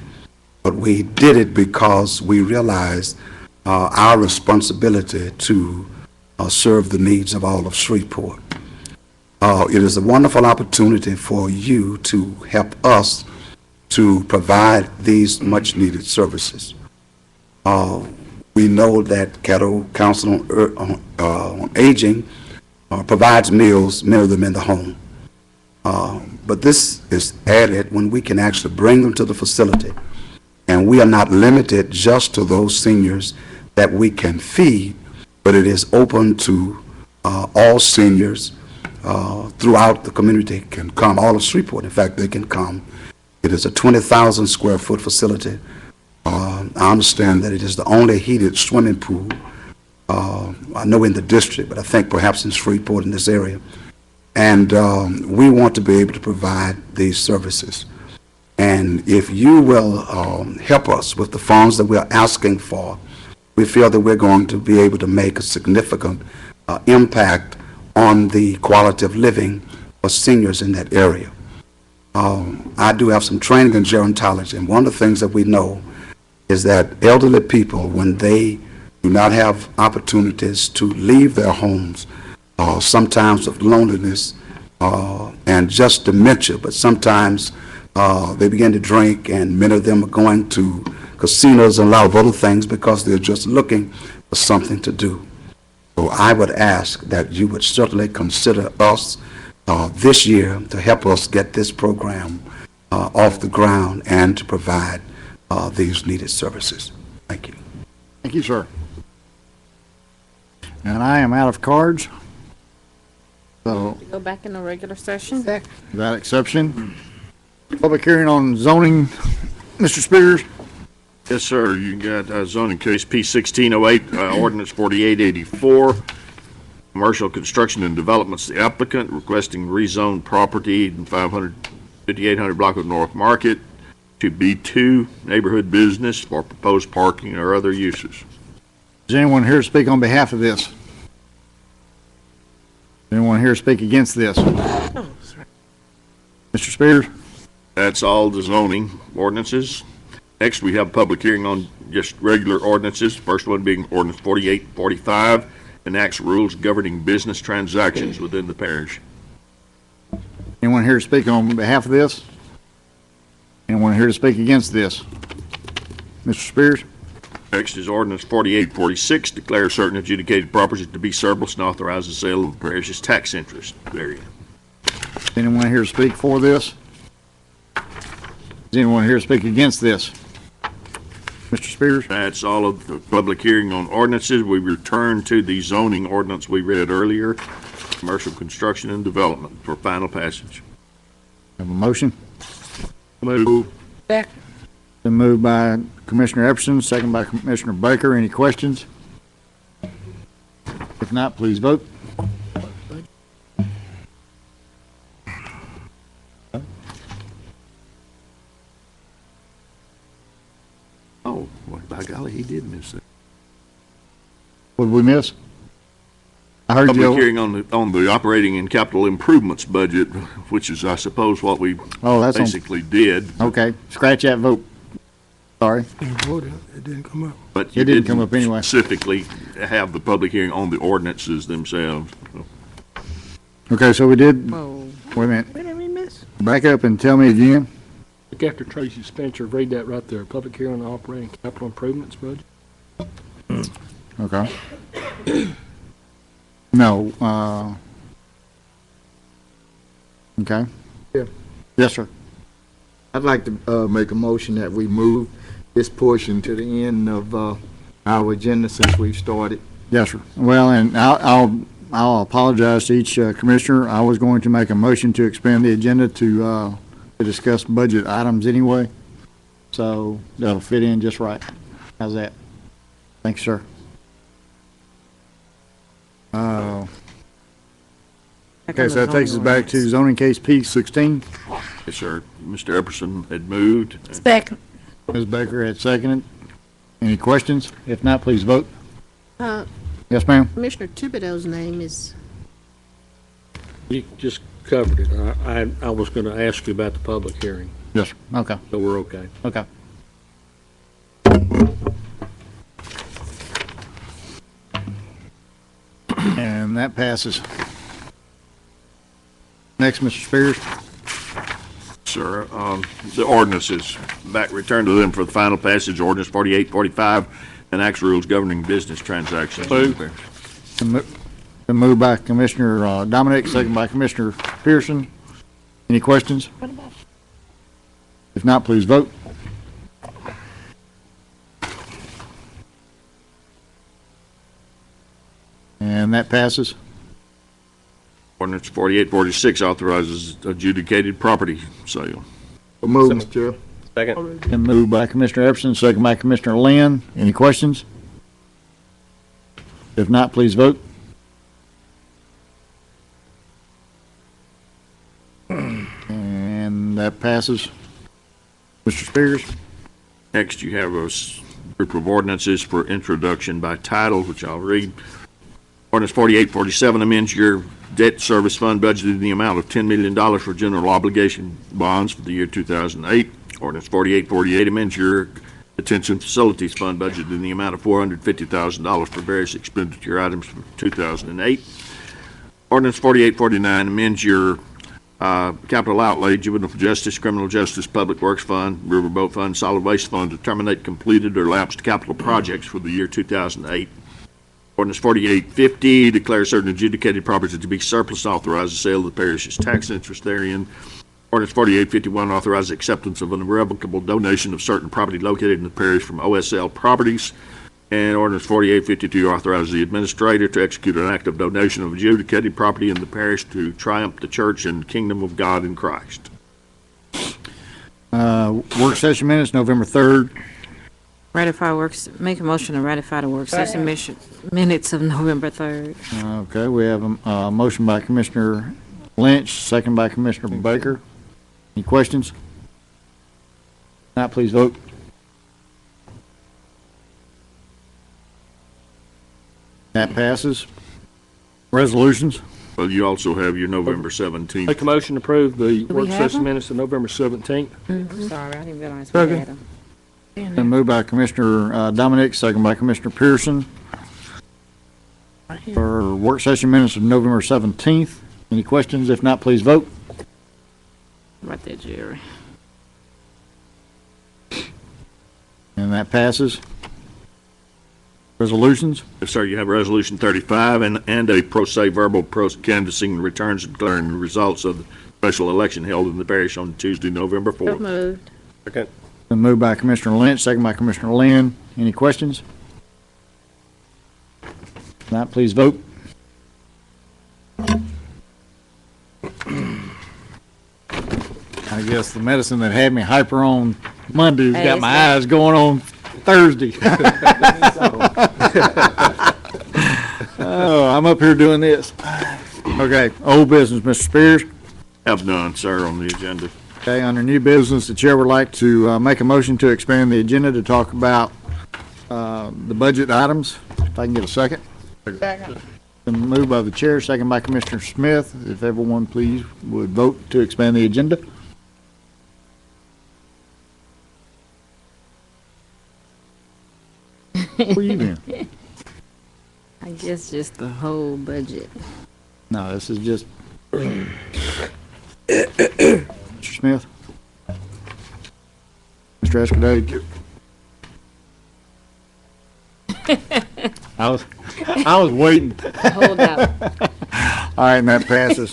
But we did it because we realized our responsibility to serve the needs of all of Shreveport. It is a wonderful opportunity for you to help us to provide these much-needed services. We know that Caddo Council on Aging provides meals, many of them in the home. But this is added when we can actually bring them to the facility. And we are not limited just to those seniors that we can feed, but it is open to all seniors throughout the community can come, all of Shreveport, in fact, they can come. It is a 20,000 square foot facility. I understand that it is the only heated swimming pool, I know in the district, but I think perhaps in Shreveport in this area. And we want to be able to provide these services. And if you will help us with the funds that we're asking for, we feel that we're going to be able to make a significant impact on the quality of living for seniors in that area. I do have some training in gerontology, and one of the things that we know is that elderly people, when they do not have opportunities to leave their homes, sometimes of loneliness and just dementia, but sometimes they begin to drink, and many of them are going to casinos and a lot of other things because they're just looking for something to do. So I would ask that you would certainly consider us this year to help us get this program off the ground and to provide these needed services. Thank you. Thank you, sir. And I am out of cards. So, Go back in the regular session. without exception. Public hearing on zoning, Mr. Spears. Yes, sir. You got zoning case P1608, ordinance 4884. Commercial construction and developments. The applicant requesting rezone property in 5800 block of North Market to B2 neighborhood business for proposed parking or other uses. Is anyone here to speak on behalf of this? Anyone here to speak against this? Mr. Spears? That's all the zoning ordinances. Next, we have a public hearing on just regular ordinances. First one being ordinance 4845, enacts rules governing business transactions within the parish. Anyone here to speak on behalf of this? Anyone here to speak against this? Mr. Spears? Next is ordinance 4846, declare certain adjudicated properties to be surplus and authorize the sale of the parish's tax interest therein. Anyone here to speak for this? Is anyone here to speak against this? Mr. Spears? That's all of the public hearing on ordinances. We return to the zoning ordinance we read earlier, commercial construction and development, for final passage. Have a motion? Move. Second. Been moved by Commissioner Epperson, second by Commissioner Baker. Any questions? If not, please vote. Oh, well, by golly, he did miss it. What did we miss? I heard Public you. hearing on the operating and capital improvements budget, which is, I suppose, what we Oh, that's on. basically did. Okay, scratch that vote. Sorry. It didn't come up. But you It didn't come up anyway. specifically have the public hearing on the ordinances themselves. Okay, so we did, Whoa. wait a minute, What did we miss? back up and tell me again. Look after Tracy Spencer, read that right there, public hearing on operating capital improvements budget. Okay. No, okay. Yeah. Yes, sir. I'd like to make a motion that we move this portion to the end of our agenda since we've started. Yes, sir. Well, and I'll apologize to each commissioner. I was going to make a motion to expand the agenda to discuss budget items anyway. So that'll fit in just right. How's that? Thanks, sir. Okay, so that takes us back to zoning case P16. Yes, sir. Mr. Epperson had moved. Second. Ms. Baker had seconded. Any questions? If not, please vote. Yes, ma'am? Commissioner Thibodeau's name is, You just covered it. I was going to ask you about the public hearing, Yes, sir. Okay, so we're okay. okay. And that passes. Next, Mr. Spears. Sir, the ordinances, back, return to them for the final passage, ordinance 4845, enacts rules governing business transactions. Been moved by Commissioner Dominic, second by Commissioner Pearson. Any questions? If not, please vote. And that passes. Ordinance 4846 authorizes adjudicated property sale. Move, Mr. Chair. Second. Been moved by Commissioner Epperson, second by Commissioner Lynn. Any questions? If not, please vote. And that passes. Mr. Spears? Next, you have a group of ordinances for introduction by title, which I'll read. Ordinance 4847 amends your debt service fund budget in the amount of $10 million for general obligation bonds for the year 2008. Ordinance 4848 amends your detention facilities fund budget in the amount of $450,000 for various expenditure items for 2008. Ordinance 4849 amends your capital outlay, juvenile justice, criminal justice, public works fund, riverboat fund, solid waste fund to terminate completed or lapsed capital projects for the year 2008. Ordinance 4850 declares certain adjudicated properties to be surplus and authorizes the sale of the parish's tax interest therein. Ordinance 4851 authorizes acceptance of an irrevocable donation of certain property located in the parish from OSL Properties. And Ordinance 4852 authorizes the administrator to execute an act of donation of adjudicated property in the parish to triumph the church and kingdom of God in Christ. Work session minutes, November 3rd. ratify works, make a motion to ratify the work session minutes of November 3rd. Okay, we have a motion by Commissioner Lynch, second by Commissioner Baker. Any questions? Not, please vote. That passes. Resolutions? Well, you also have your November 17th. Make a motion to approve the we work have session them? minutes of November 17th. Sorry, I didn't realize we had them. Been moved by Commissioner Dominic, second by Commissioner Pearson. For work session minutes of November 17th. Any questions? If not, please vote. Right there, Jerry. And that passes. Resolutions? Yes, sir, you have Resolution 35 and a pro se verbal canvassing returns and declaring the results of the special election held in the parish on Tuesday, November So 4th. moved. Second. Been moved by Commissioner Lynch, second by Commissioner Lynn. Any questions? If not, please vote. I guess the medicine that had me hyper on Monday's Hey, got it's my not- eyes going on Thursday. Oh, I'm up here doing this. Okay, old business, Mr. Spears. Have none, sir, on the agenda. Okay, under new business, the chair would like to make a motion to expand the agenda to talk about the budget items. If I can get a second. Second. Been moved by the chair, second by Commissioner Smith. If everyone please would vote to expand the agenda. Where you been? I guess just the whole budget. No, this is just. Mr. Smith? Mr. Escudero? I was waiting. Hold up. All right, and that passes.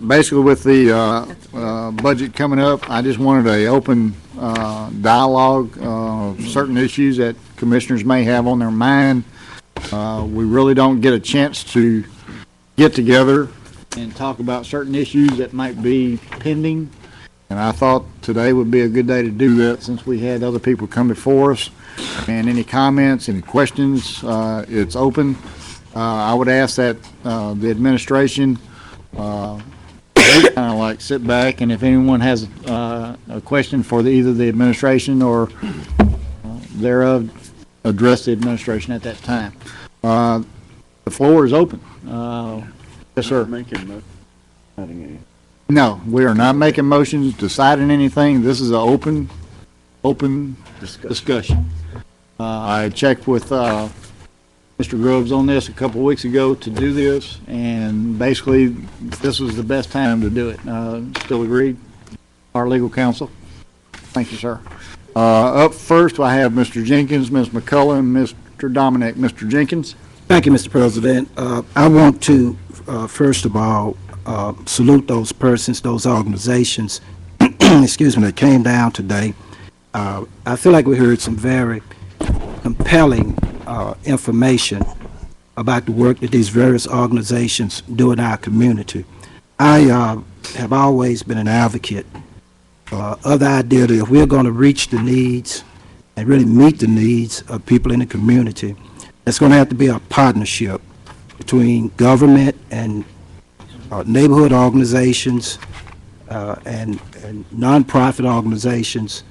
Basically, with the budget coming up, I just wanted a open dialogue, certain issues that commissioners may have on their mind. We really don't get a chance to get together and talk about certain issues that might be pending. And I thought today would be a good day to do that since we had other people come before us. And any comments, any questions, it's open. I would ask that the administration kind of like sit back, and if anyone has a question for either the administration or thereof, address the administration at that time. The floor is open. Yes, sir. No, we are not making motions, deciding anything. This is an open discussion. I checked with Mr. Groves on this a couple weeks ago to do this, and basically, this was the best time to do it. Still agreed? Our legal counsel? Thank you, sir. Up first, I have Mr. Jenkins, Ms. McCullough, and Mr. Dominic. Mr. Jenkins? Thank you, Mr. President. I want to, first of all, salute those persons, those organizations, excuse me, that came down today. I feel like we heard some very compelling information about the work that these various organizations do in our community. I have always been an advocate of the idea that if we're going to reach the needs and really meet the needs of people in the community, it's going to have to be a partnership between government and neighborhood organizations and nonprofit organizations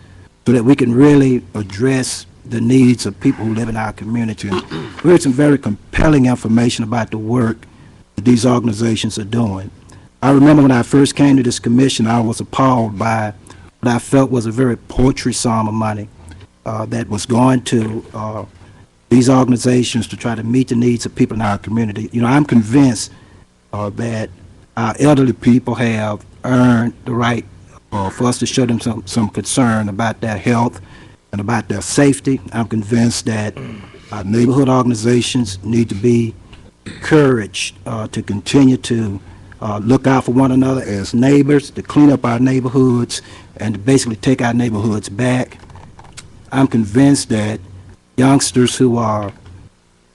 so that we can really address the needs of people who live in our community. And we heard some very compelling information about the work that these organizations are doing. I remember when I first came to this commission, I was appalled by what I felt was a very paltry sum of money that was going to these organizations to try to meet the needs of people in our community. You know, I'm convinced that our elderly people have earned the right for us to show them some concern about their health and about their safety. I'm convinced that our neighborhood organizations need to be encouraged to continue to look out for one another as neighbors, to clean up our neighborhoods, and to basically take our neighborhoods back. I'm convinced that youngsters who are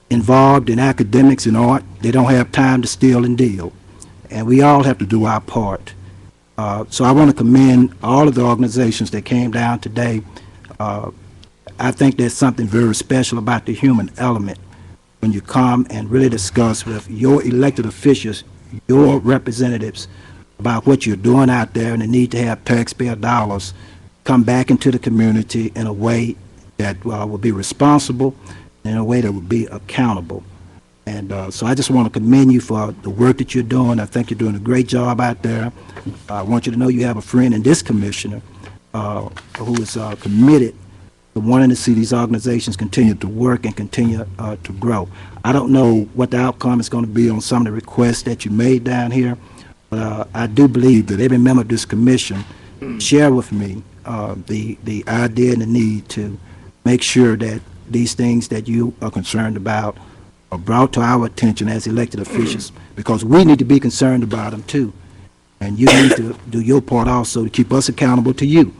involved in academics and art, they don't have time to steal and deal. And we all have to do our part. So I want to commend all of the organizations that came down today. I think there's something very special about the human element when you come and really discuss with your elected officials, your representatives, about what you're doing out there and the need to have taxpayer dollars come back into the community in a way that will be responsible and in a way that will be accountable. And so I just want to commend you for the work that you're doing. I think you're doing a great job out there. I want you to know you have a friend in this commissioner who is committed to wanting to see these organizations continue to work and continue to grow. I don't know what the outcome is going to be on some of the requests that you made down here, But I do believe that every member of this commission share with me the idea and the need to make sure that these things that you are concerned about are brought to our attention as elected officials, because we need to be concerned about them too. And you need to do your part also to keep us accountable to you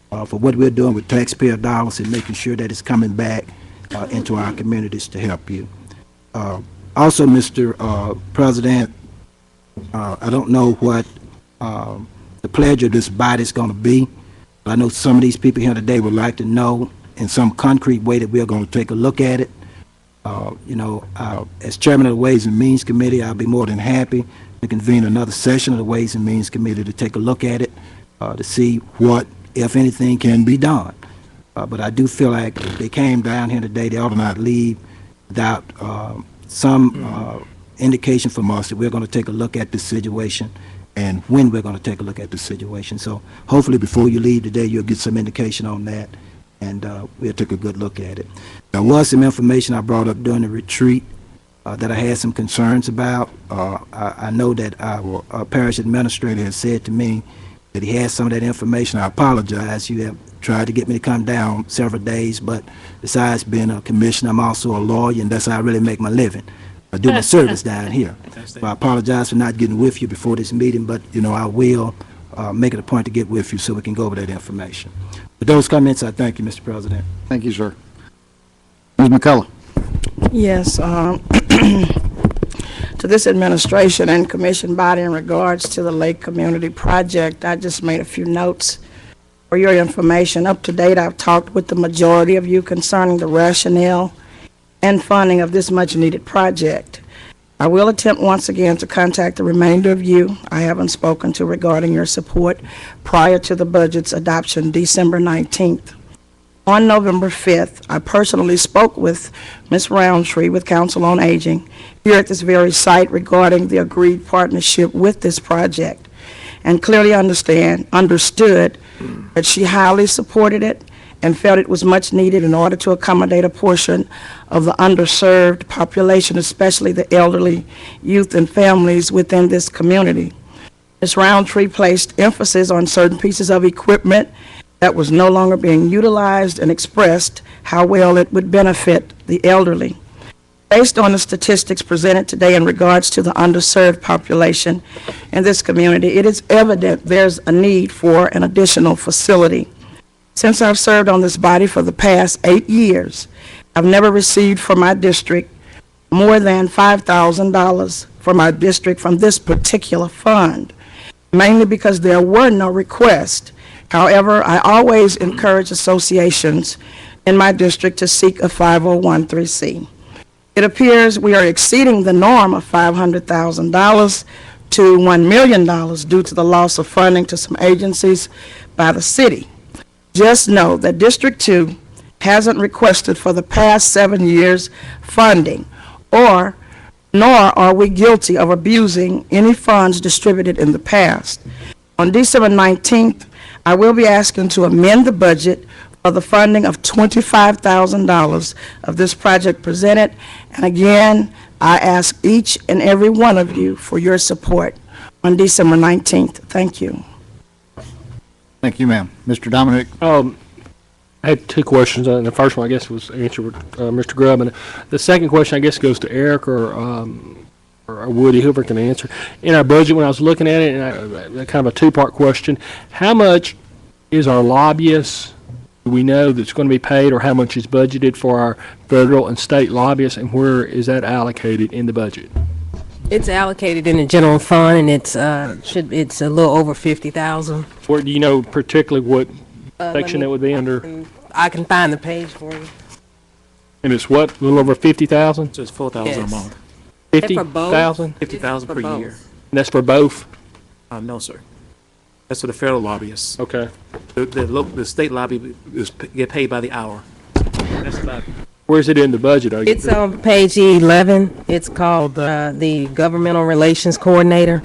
for what we're doing with taxpayer dollars and making sure that it's coming back into our communities to help you. Also, Mr. President, I don't know what the pledge of this body is going to be, but I know some of these people here today would like to know in some concrete way that we're going to take a look at it. As chairman of the Ways and Means Committee, I'll be more than happy to convene another session of the Ways and Means Committee to take a look at it, to see what, if anything, can be done. But I do feel like if they came down here today, they ought to not leave without some indication from us that we're going to take a look at this situation and when we're going to take a look at this situation. So hopefully before you leave today, you'll get some indication on that, and we'll take a good look at it. There was some information I brought up during the retreat that I had some concerns about. I know that our parish administrator has said to me that he has some of that information. I apologize. You have tried to get me to come down several days, but besides being a commissioner, I'm also a lawyer, and that's how I really make my living. I do my service down here. So I apologize for not getting with you before this meeting, but, I will make it a point to get with you so we can go over that information. With those comments, I thank you, Mr. President. Thank you, sir. Ms. McCullough. Yes, to this administration and commission body in regards to the Lake Community Project, I just made a few notes for your information. Up to date, I've talked with the majority of you concerning the rationale and funding of this much-needed project. I will attempt once again to contact the remainder of you I haven't spoken to regarding your support prior to the budget's adoption December 19th. On November 5th, I personally spoke with Ms. Roundtree with Council on Aging here at this very site regarding the agreed partnership with this project, and clearly understood that she highly supported it and felt it was much needed in order to accommodate a portion of the underserved population, especially the elderly, youth, and families within this community. Ms. Roundtree placed emphasis on certain pieces of equipment that was no longer being utilized and expressed how well it would benefit the elderly. Based on the statistics presented today in regards to the underserved population in this community, it is evident there's a need for an additional facility. Since I've served on this body for the past 8 years, I've never received for my district more than $5,000 for my district from this particular fund, mainly because there were no requests. However, I always encourage associations in my district to seek a 501(c)(3). It appears we are exceeding the norm of $500,000 to $1 million due to the loss of funding to some agencies by the city. Just know that District 2 hasn't requested for the past 7 years funding, nor are we guilty of abusing any funds distributed in the past. On December 19th, I will be asking to amend the budget for the funding of $25,000 of this project presented, and again, I ask each and every one of you for your support on December 19th. Thank you. Thank you, ma'am. Mr. Dominic? I had two questions, and the first one, I guess, was answered with Mr. Grubb, and the second question, I guess, goes to Eric or Woody, whoever can answer. In our budget, when I was looking at it, and kind of a two-part question, how much is our lobbyists, do we know, that's going to be paid, or how much is budgeted for our federal and state lobbyists, and where is that allocated in the budget? It's allocated in the general fund, and it's a little over 50,000. Where do you know particularly what section that would be under? I can find the page for you. And it's what, a little over 50,000? So it's 4,000 Yes. a month. 50,000? 50,000 per both. year. And that's for both? No, sir. That's for the federal lobbyists. Okay. The state lobby get paid by the hour. That's about. Where's it in the budget? It's on page 11. It's called the Governmental Relations Coordinator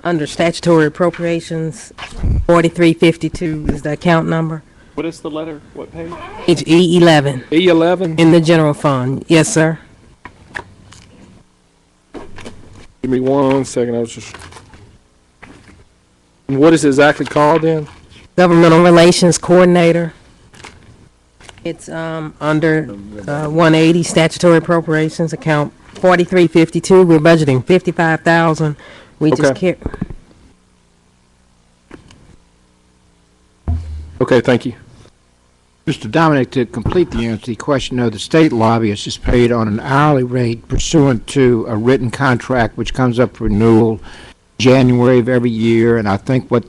under Statutory Appropriations. 4352 is the account number. What is the letter? What page? Page E11. E11? In the general fund. Yes, sir. Give me 1 second. I was just And what is it exactly called then? Governmental Relations Coordinator. It's under 180 statutory appropriations, account 4352. We're budgeting 55,000. We just Okay. care. Okay, thank you. Mr. Dominic, to complete the answer to the question, no, the state lobbyist is paid on an hourly rate pursuant to a written contract which comes up for renewal January of every year, and I think I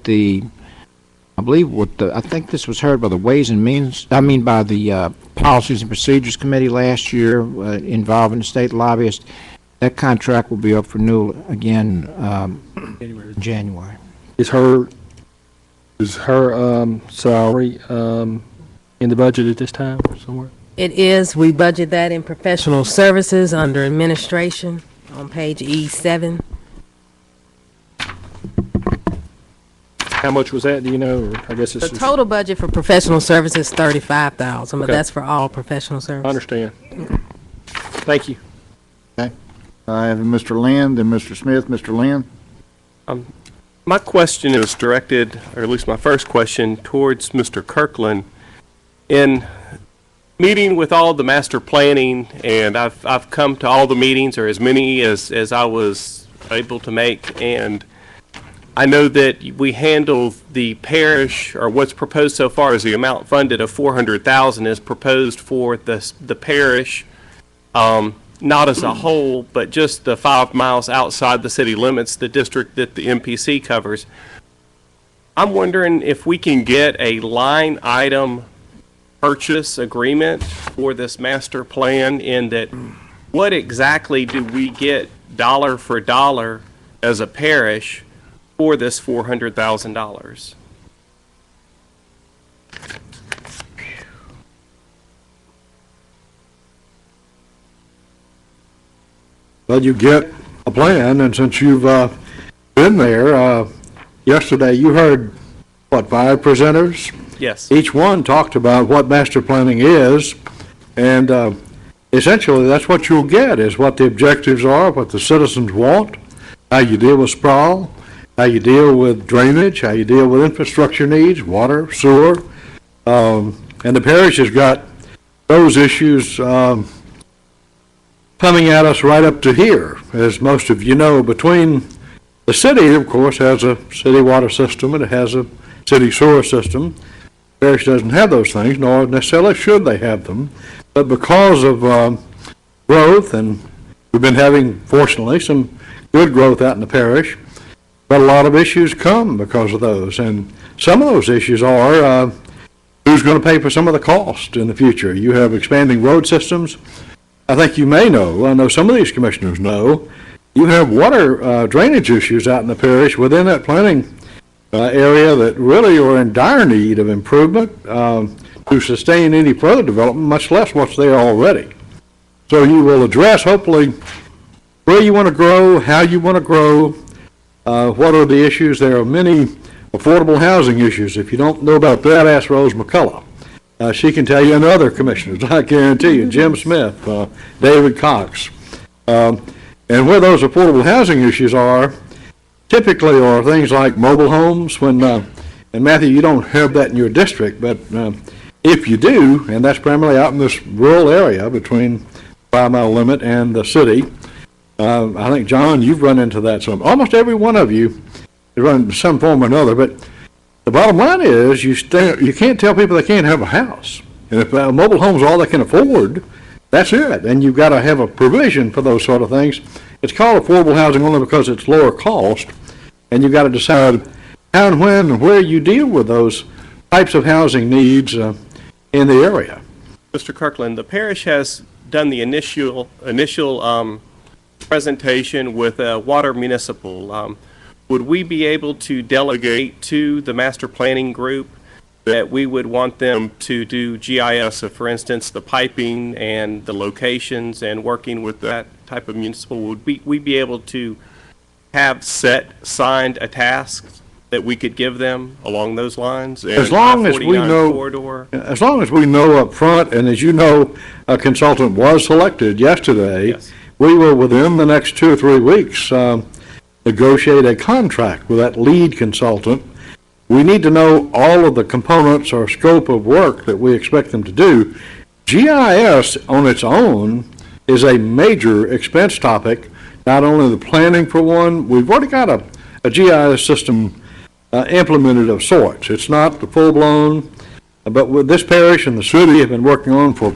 think this was heard by the Ways and Means, by the Policies and Procedures Committee last year involving the state lobbyist. That contract will be up for renewal again in January. Is her salary in the budget at this time or somewhere? It is. We budget that in professional services under administration on page E7. How much was that, do you know? Or I guess it's The total budget for professional services is 35,000, but Okay. that's for all professional I services. understand. Thank you. Okay. I have Mr. Lynn, then Mr. Smith. Mr. Lynn? My question is directed, or at least my first question, towards Mr. Kirkland. In meeting with all the master planning, and I've come to all the meetings, or as many as I was able to make, and I know that we handle the parish, or what's proposed so far is the amount funded of 400,000 is proposed for the parish, not as a whole, but just the 5 miles outside the city limits, the district that the MPC covers. I'm wondering if we can get a line item purchase agreement for this master plan, in that what exactly do we get dollar for dollar as a parish for this $400,000? Well, you get a plan, and since you've been there, yesterday you heard, what, 5 presenters? Yes. Each one talked about what master planning is, and essentially that's what you'll get, is what the objectives are, what the citizens want, how you deal with sprawl, how you deal with drainage, how you deal with infrastructure needs, water, sewer, and the parish has got those issues coming at us right up to here. As most of you know, between the city, of course, has a city water system, and it has a city sewer system. The parish doesn't have those things, nor necessarily should they have them. But because of growth, and we've been having, fortunately, some good growth out in the parish, but a lot of issues come because of those. And some of those issues are who's going to pay for some of the cost in the future. You have expanding road systems. I think you may know, I know some of these commissioners know, you have water drainage issues out in the parish within that planning area that really are in dire need of improvement to sustain any further development, much less what's there already. So you will address, hopefully, where you want to grow, how you want to grow, what are the issues. There are many affordable housing issues. If you don't know about that, ask Rose McCullough. She can tell you, and other commissioners, I guarantee you, Jim Smith, David Cox. And where those affordable housing issues are, typically are things like mobile homes. When, and Matthew, you don't have that in your district, but if you do, and that's primarily out in this rural area between the 5 mile limit and the city, I think, John, you've run into that some. Almost every one of you has run into some form or another, but the bottom line is you can't tell people they can't have a house. And if mobile homes are all they can afford, that's it. And you've got to have a provision for those sort of things. It's called affordable housing only because it's lower cost, and you've got to decide how and when and where you deal with those types of housing needs in the area. Mr. Kirkland, the parish has done the initial presentation with Water Municipal. Would we be able to delegate to the master planning group that we would want them to do GIS, so for instance, the piping and the locations, and working with that type of municipal? Would we be able to have signed a task that we could give them along those lines? As long as we know, as long as we know up front, and as you know, a consultant was selected yesterday, we will, within the next 2 or 3 weeks, negotiate a contract with that lead consultant we need to know all of the components or scope of work that we expect them to do. GIS on its own is a major expense topic, not only the planning for one. We've already got a GIS system implemented of sorts. It's not the full-blown, but with this parish and the city have been working on for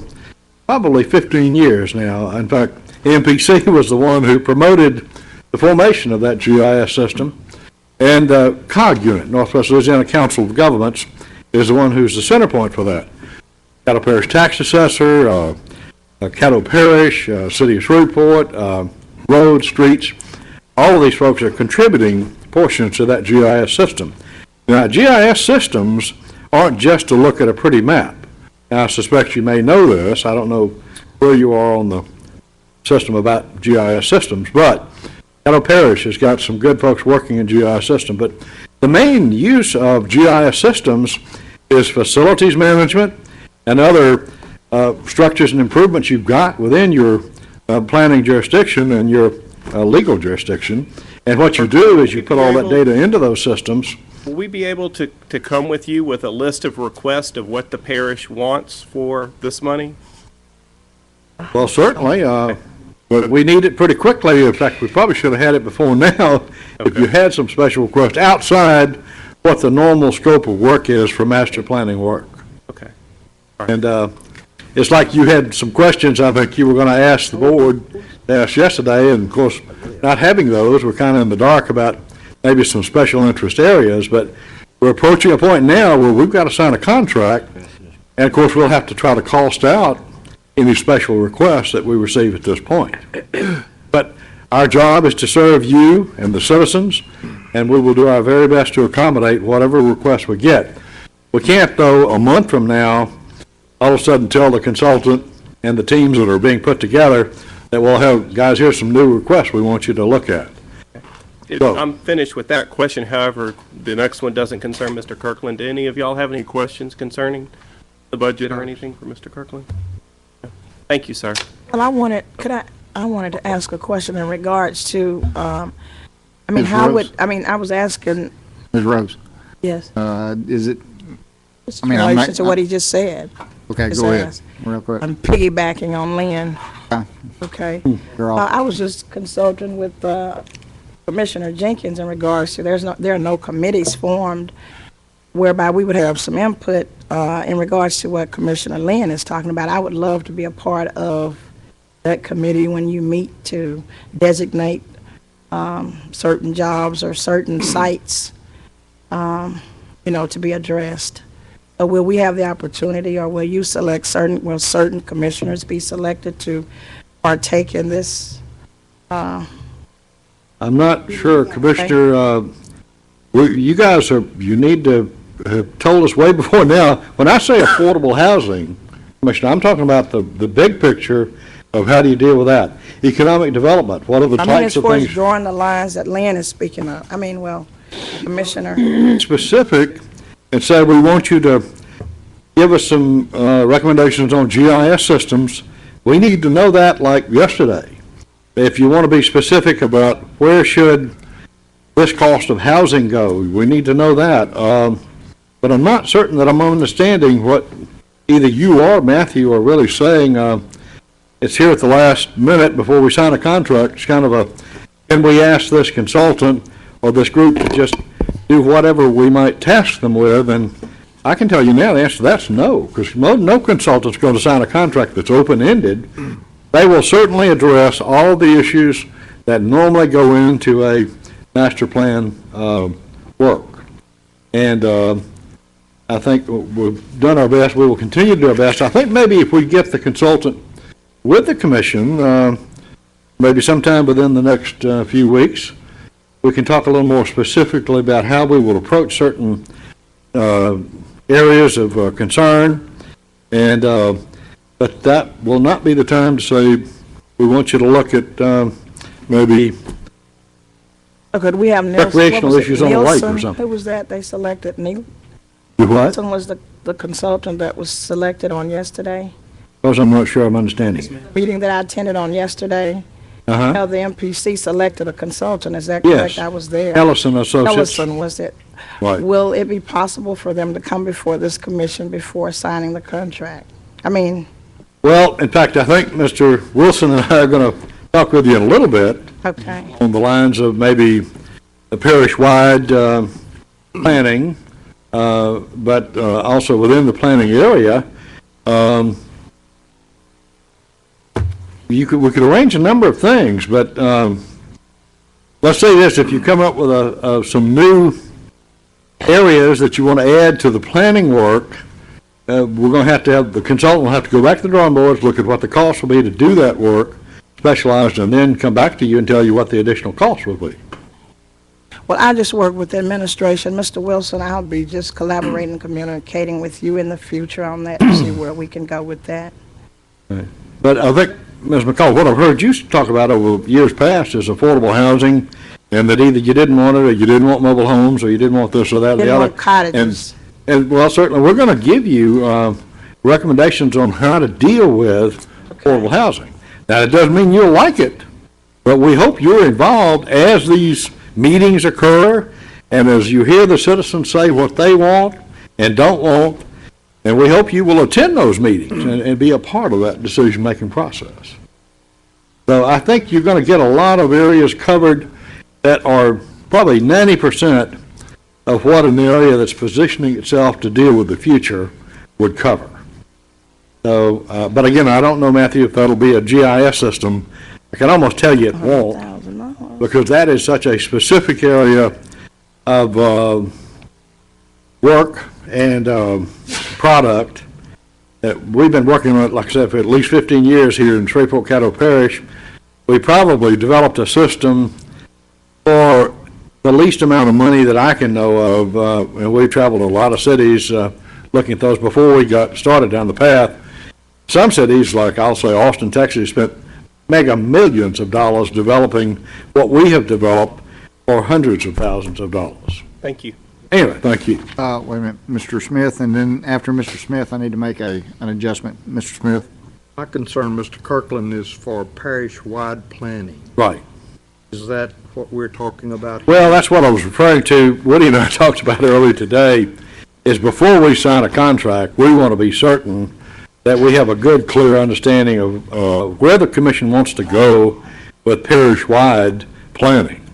probably 15 years now. In fact, MPC was the one who promoted the formation of that GIS system. And COG unit, Northwest Louisiana Council of Governments, is the one who's the center point for that. Caddo Parish Tax Assessor, Caddo Parish, City of Shreveport, roads, streets, all of these folks are contributing portions to that GIS system. Now, GIS systems aren't just to look at a pretty map. Now, I suspect you may know this. I don't know where you are on the system about GIS systems, but Caddo Parish has got some good folks working in GIS system. But the main use of GIS systems is facilities management and other structures and improvements you've got within your planning jurisdiction and your legal jurisdiction. And what you do is you put all that data into those systems. Will we be able to come with you with a list of requests of what the parish wants for this money? Well, certainly, but we need it pretty quickly. In fact, we probably should have had it before now. If you had some special requests outside what the normal scope of work is for master planning work. Okay. And it's like you had some questions I think you were going to ask the board yesterday, and of course, not having those, we're kind of in the dark about maybe some special interest areas, but we're approaching a point now where we've got to sign a contract, and of course, we'll have to try to cost out any special requests that we receive at this point. But our job is to serve you and the citizens, and we will do our very best to accommodate whatever requests we get. We can't, though, a month from now, all of a sudden tell the consultant and the teams that are being put together that, well, hell, guys, here's some new requests we want you to look at. So, I'm finished with that question. However, the next one doesn't concern Mr. Kirkland. Do any of y'all have any questions concerning the budget or anything for Mr. Kirkland? No. Thank you, sir. Well, I wanted to ask a question in regards to, I Ms. Rose? was asking, Ms. Rose, yes, is it, just I in mean, I'm relation not- to what he just said. okay, Just go ahead, ask. real quick. I'm piggybacking on Lynn. Okay. You're off. I was just consulting with Commissioner Jenkins in regards to, there are no committees formed whereby we would have some input in regards to what Commissioner Lynn is talking about. I would love to be a part of that committee when you meet to designate certain jobs or certain sites, to be addressed. Will we have the opportunity, or will you select will certain commissioners be selected to partake in this? I'm not sure, Commissioner, you guys you need to have told us way before now. When I say affordable housing, Commissioner, I'm talking about the big picture of how do you deal with that. Economic development, what are the types as of far as things? drawing the lines that Lynn is speaking of, Commissioner. Specific, and say we want you to give us some recommendations on GIS systems. We need to know that like yesterday. If you want to be specific about where should this cost of housing go, we need to know that. But I'm not certain that I'm understanding what either you or Matthew are really saying. It's here at the last minute before we sign a contract. It's kind of can we ask this consultant or this group to just do whatever we might task them with? And I can tell you now the answer to that's no, because no consultant's going to sign a contract that's open-ended. They will certainly address all the issues that normally go into a master plan work. And I think we've done our best. We will continue to do our best. I think maybe if we get the consultant with the commission, maybe sometime within the next few weeks, we can talk a little more specifically about how we will approach certain areas of concern. And but that will not be the time to say we want you to look at maybe Okay, we have recreational issues on the lake or something. Who was that they selected? Neil? You what? Nielsen was the consultant that was selected on yesterday. Because I'm not sure I'm understanding. Meeting that I attended on yesterday, Now, the MPC selected a consultant, is that Yes. correct? I was there. Ellison Associates. Ellison was it? Right. Will it be possible for them to come before this commission before signing the contract? I mean, Well, in fact, I think Mr. Wilson and I are going to talk with you in a little bit okay. on the lines of maybe the parish-wide planning, but also within the planning area. We could arrange a number of things, but let's say this, if you come up with some new areas that you want to add to the planning work, we're going to have the consultant will have to go back to the drawing boards, look at what the cost will be to do that work, specialized, and then come back to you and tell you what the additional cost will be. Well, I just work with the administration. Mr. Wilson, I'll be just collaborating, communicating with you in the future on that to see where we can go with that. Right. But I think, Ms. McCall, what I've heard you talk about over years past is affordable housing, and that either you didn't want it, or you didn't want mobile homes, or you didn't want this or that or the Didn't other. want cottages. And, well, certainly, we're going to give you recommendations on how to deal with affordable housing. Now, it doesn't mean you'll like it, but we hope you're involved as these meetings occur, and as you hear the citizens say what they want and don't want, and we hope you will attend those meetings and be a part of that decision-making process. So I think you're going to get a lot of areas covered that are probably 90% of what an area that's positioning itself to deal with the future would cover. So, but again, I don't know, Matthew, if that'll be a GIS system. I can almost tell you it won't, because that is such a specific area of work and product that we've been working on it, like I said, for at least 15 years here in Shreveport, Caddo Parish. We probably developed a system for the least amount of money that I can know of, and we traveled a lot of cities looking at those before we got started down the path. Some cities, like I'll say Austin, Texas, spent mega millions of dollars developing what we have developed for hundreds of thousands of dollars. Thank you. Anyway, thank you. Wait a minute, Mr. Smith, and then after Mr. Smith, I need to make an adjustment. Mr. Smith? My concern, Mr. Kirkland, is for parish-wide planning. Right. Is that what we're talking about here? Well, that's what I was referring to. Woody and I talked about earlier today, is before we sign a contract, we want to be certain that we have a good, clear understanding of where the commission wants to go with parish-wide planning.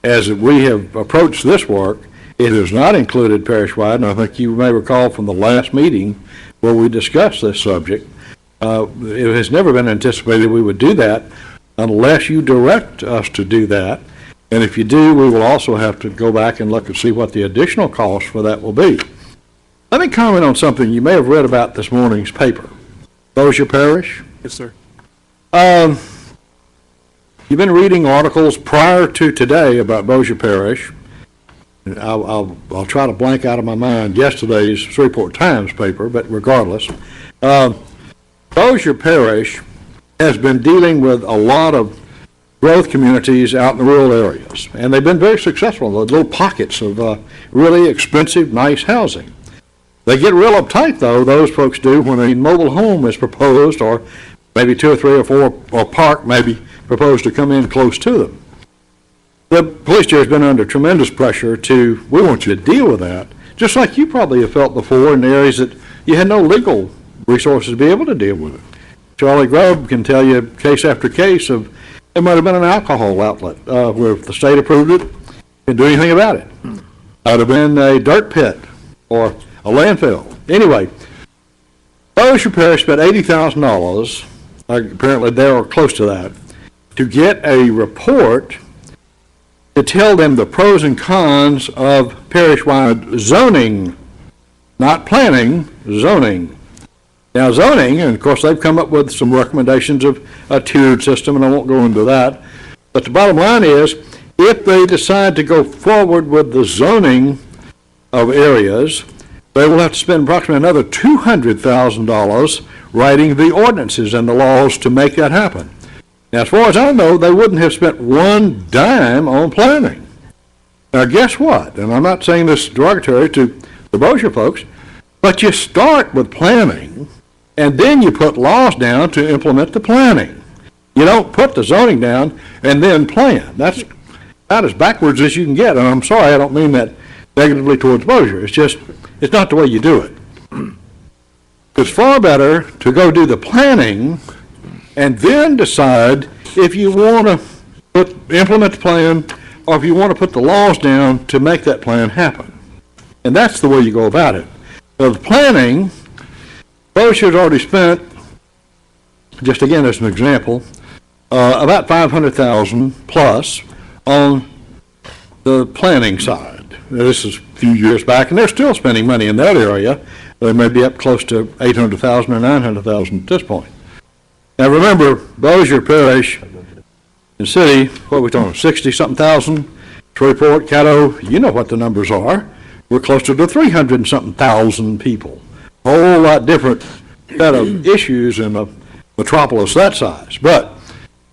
As we have approached this work, it has not included parish-wide, and I think you may recall from the last meeting where we discussed this subject, it has never been anticipated we would do that unless you direct us to do that. And if you do, we will also have to go back and look and see what the additional cost for that will be. Let me comment on something you may have read about this morning's paper. Bossier Parish? Yes, sir. You've been reading articles prior to today about Bossier Parish. I'll try to blank out of my mind yesterday's Shreveport Times paper, but regardless. Bossier Parish has been dealing with a lot of growth communities out in the rural areas, and they've been very successful, the little pockets of really expensive, nice housing. They get real uptight, though, those folks do, when a mobile home is proposed, or maybe 2 or 3 or 4, or park maybe proposed to come in close to them. The police chair has been under tremendous pressure we want you to deal with that, just like you probably have felt before in areas that you had no legal resources to be able to deal with it. Charlie Grubb can tell you case after case of, there might have been an alcohol outlet where if the state approved it, didn't do anything about it. Might have been a dirt pit or a landfill. Anyway, Bossier Parish spent $80,000, apparently they are close to that, to get a report to tell them the pros and cons of parish-wide zoning, not planning, zoning. Now zoning, and of course they've come up with some recommendations of a tiered system, and I won't go into that, but the bottom line is, if they decide to go forward with the zoning of areas, they will have to spend approximately another $200,000 writing the ordinances and the laws to make that happen. Now, as far as I know, they wouldn't have spent one dime on planning. Now, guess what? And I'm not saying this derogatory to the Bossier folks, but you start with planning, and then you put laws down to implement the planning. You don't put the zoning down and then plan. That's about as backwards as you can get, and I'm sorry, I don't mean that negatively towards Bossier. It's just, it's not the way you do it. It's far better to go do the planning and then decide if you want to implement the plan or if you want to put the laws down to make that plan happen. And that's the way you go about it. So the planning, Bossier's already spent, just again as an example, about $500,000 plus on the planning side. Now, this is a few years back, and they're still spending money in that area. They may be up close to $800,000 or $900,000 at this point. Now remember, Bossier Parish and City, what are we talking, 60-something thousand? Shreveport, Caddo, you know what the numbers are. We're closer to 300-something thousand people. A whole lot different set of issues in a metropolis that size. But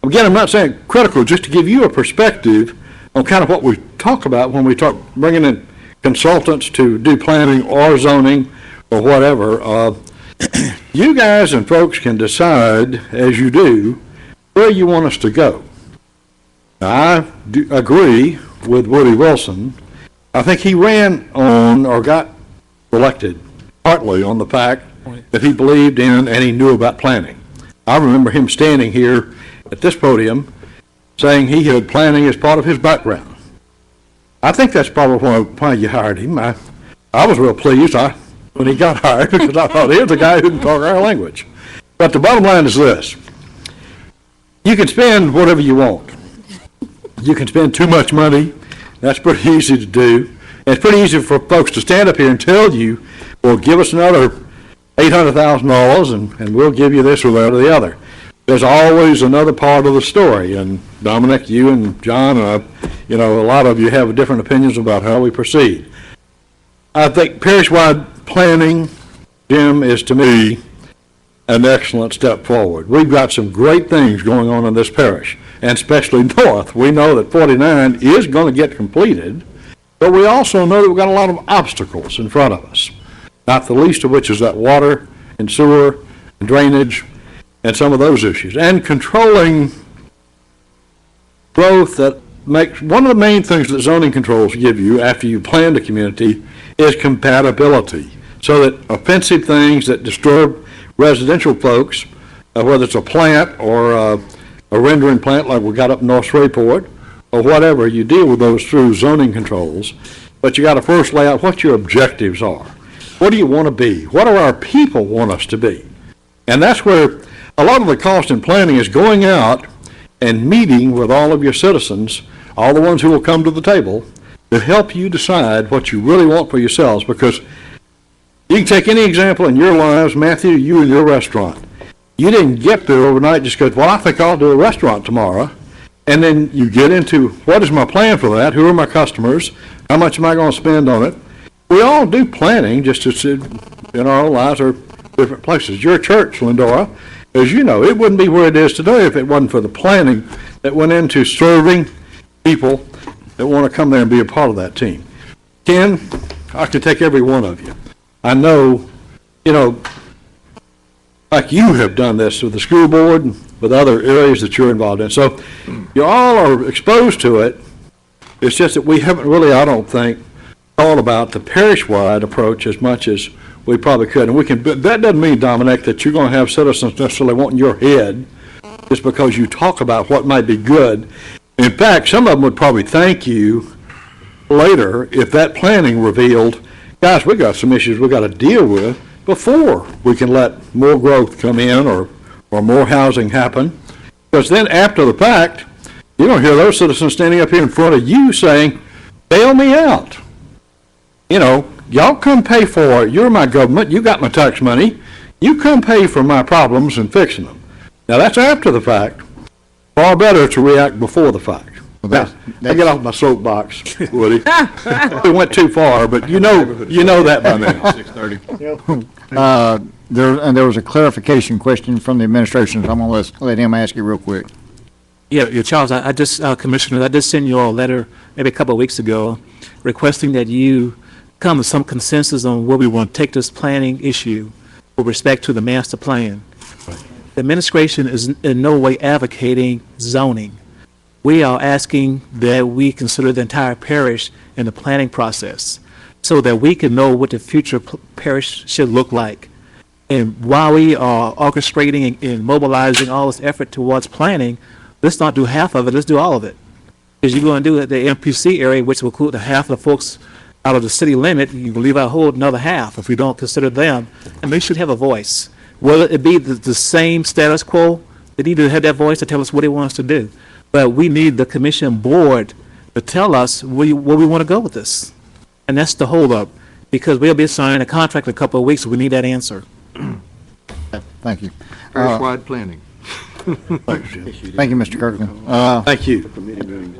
again, I'm not saying critical, just to give you a perspective on kind of what we talk about when we talk bringing in consultants to do planning or zoning or whatever. You guys and folks can decide as you do where you want us to go. Now, I do agree with Woody Wilson. I think he ran on or got elected partly on the fact that he believed in and he knew about planning. I remember him standing here at this podium saying he had planning as part of his background. I think that's probably why you hired him. I was real pleased when he got hired because I thought, here's a guy who can talk our language. But the bottom line is this. You can spend whatever you want. You can spend too much money. That's pretty easy to do. And it's pretty easy for folks to stand up here and tell you, well, give us another $800,000 and we'll give you this or that or the other. There's always another part of the story. And Dominic, you and John, and a lot of you have different opinions about how we proceed. I think parish-wide planning, Jim, is to me an excellent step forward. We've got some great things going on in this parish, and especially north. We know that 49 is going to get completed, but we also know that we've got a lot of obstacles in front of us, not the least of which is that water and sewer and drainage and some of those issues. And controlling growth that makes, one of the main things that zoning controls give you after you plan the community is compatibility, so that offensive things that disturb residential folks, whether it's a plant or a rendering plant like we got up in North Shreveport, or whatever, you deal with those through zoning controls. But you got to first lay out what your objectives are. What do you want to be? What do our people want us to be? And that's where a lot of the cost in planning is going out and meeting with all of your citizens, all the ones who will come to the table, to help you decide what you really want for yourselves. Because you can take any example in your lives, Matthew, you and your restaurant. You didn't get there overnight just because, well, I think I'll do a restaurant tomorrow. And then you get into, what is my plan for that? Who are my customers? How much am I going to spend on it? We all do planning just to, in our lives or different places. Your church, Lindora, as you know, it wouldn't be where it is today if it wasn't for the planning that went into serving people that want to come there and be a part of that team. Ken, I can take every one of you. I know, like you have done this with the school board and with other areas that you're involved in. So you all are exposed to it. It's just that we haven't really, I don't think, thought about the parish-wide approach as much as we probably could. And we can, but that doesn't mean, Dominic, that you're going to have citizens necessarily wanting your head just because you talk about what might be good. In fact, some of them would probably thank you later if that planning revealed, guys, we got some issues we got to deal with before we can let more growth come in or more housing happen. Because then after the fact, you're going to hear those citizens standing up here in front of you saying, bail me out. Y'all come pay for it. You're my government. You got my tax money. You come pay for my problems and fixing them. Now, that's after the fact. Far better to react before the fact. Now, I get off my soapbox, Woody. We went too far, but you know that by now. 6:30. There was a clarification question from the administration, so I'm going to let him ask you real quick. Yeah, Charles, I just, Commissioner, I did send you all a letter maybe a couple of weeks ago requesting that you come to some consensus on where we want to take this planning issue with respect to the master plan. The administration is in no way advocating zoning. We are asking that we consider the entire parish in the planning process so that we can know what the future parish should look like. And while we are orchestrating and mobilizing all this effort towards planning, let's not do half of it, let's do all of it. Because you're going to do it the MPC area, which will include the half of the folks out of the city limit, you can leave out a whole another half if we don't consider them, and they should have a voice. Will it be the same status quo? They need to have that voice to tell us what they want us to do. But we need the commission board to tell us where we want to go with this. And that's the holdup, because we'll be signing a contract in a couple of weeks, so we need that answer. Thank you. Parish-wide planning. Thank you, Mr. Kirkland. Thank you.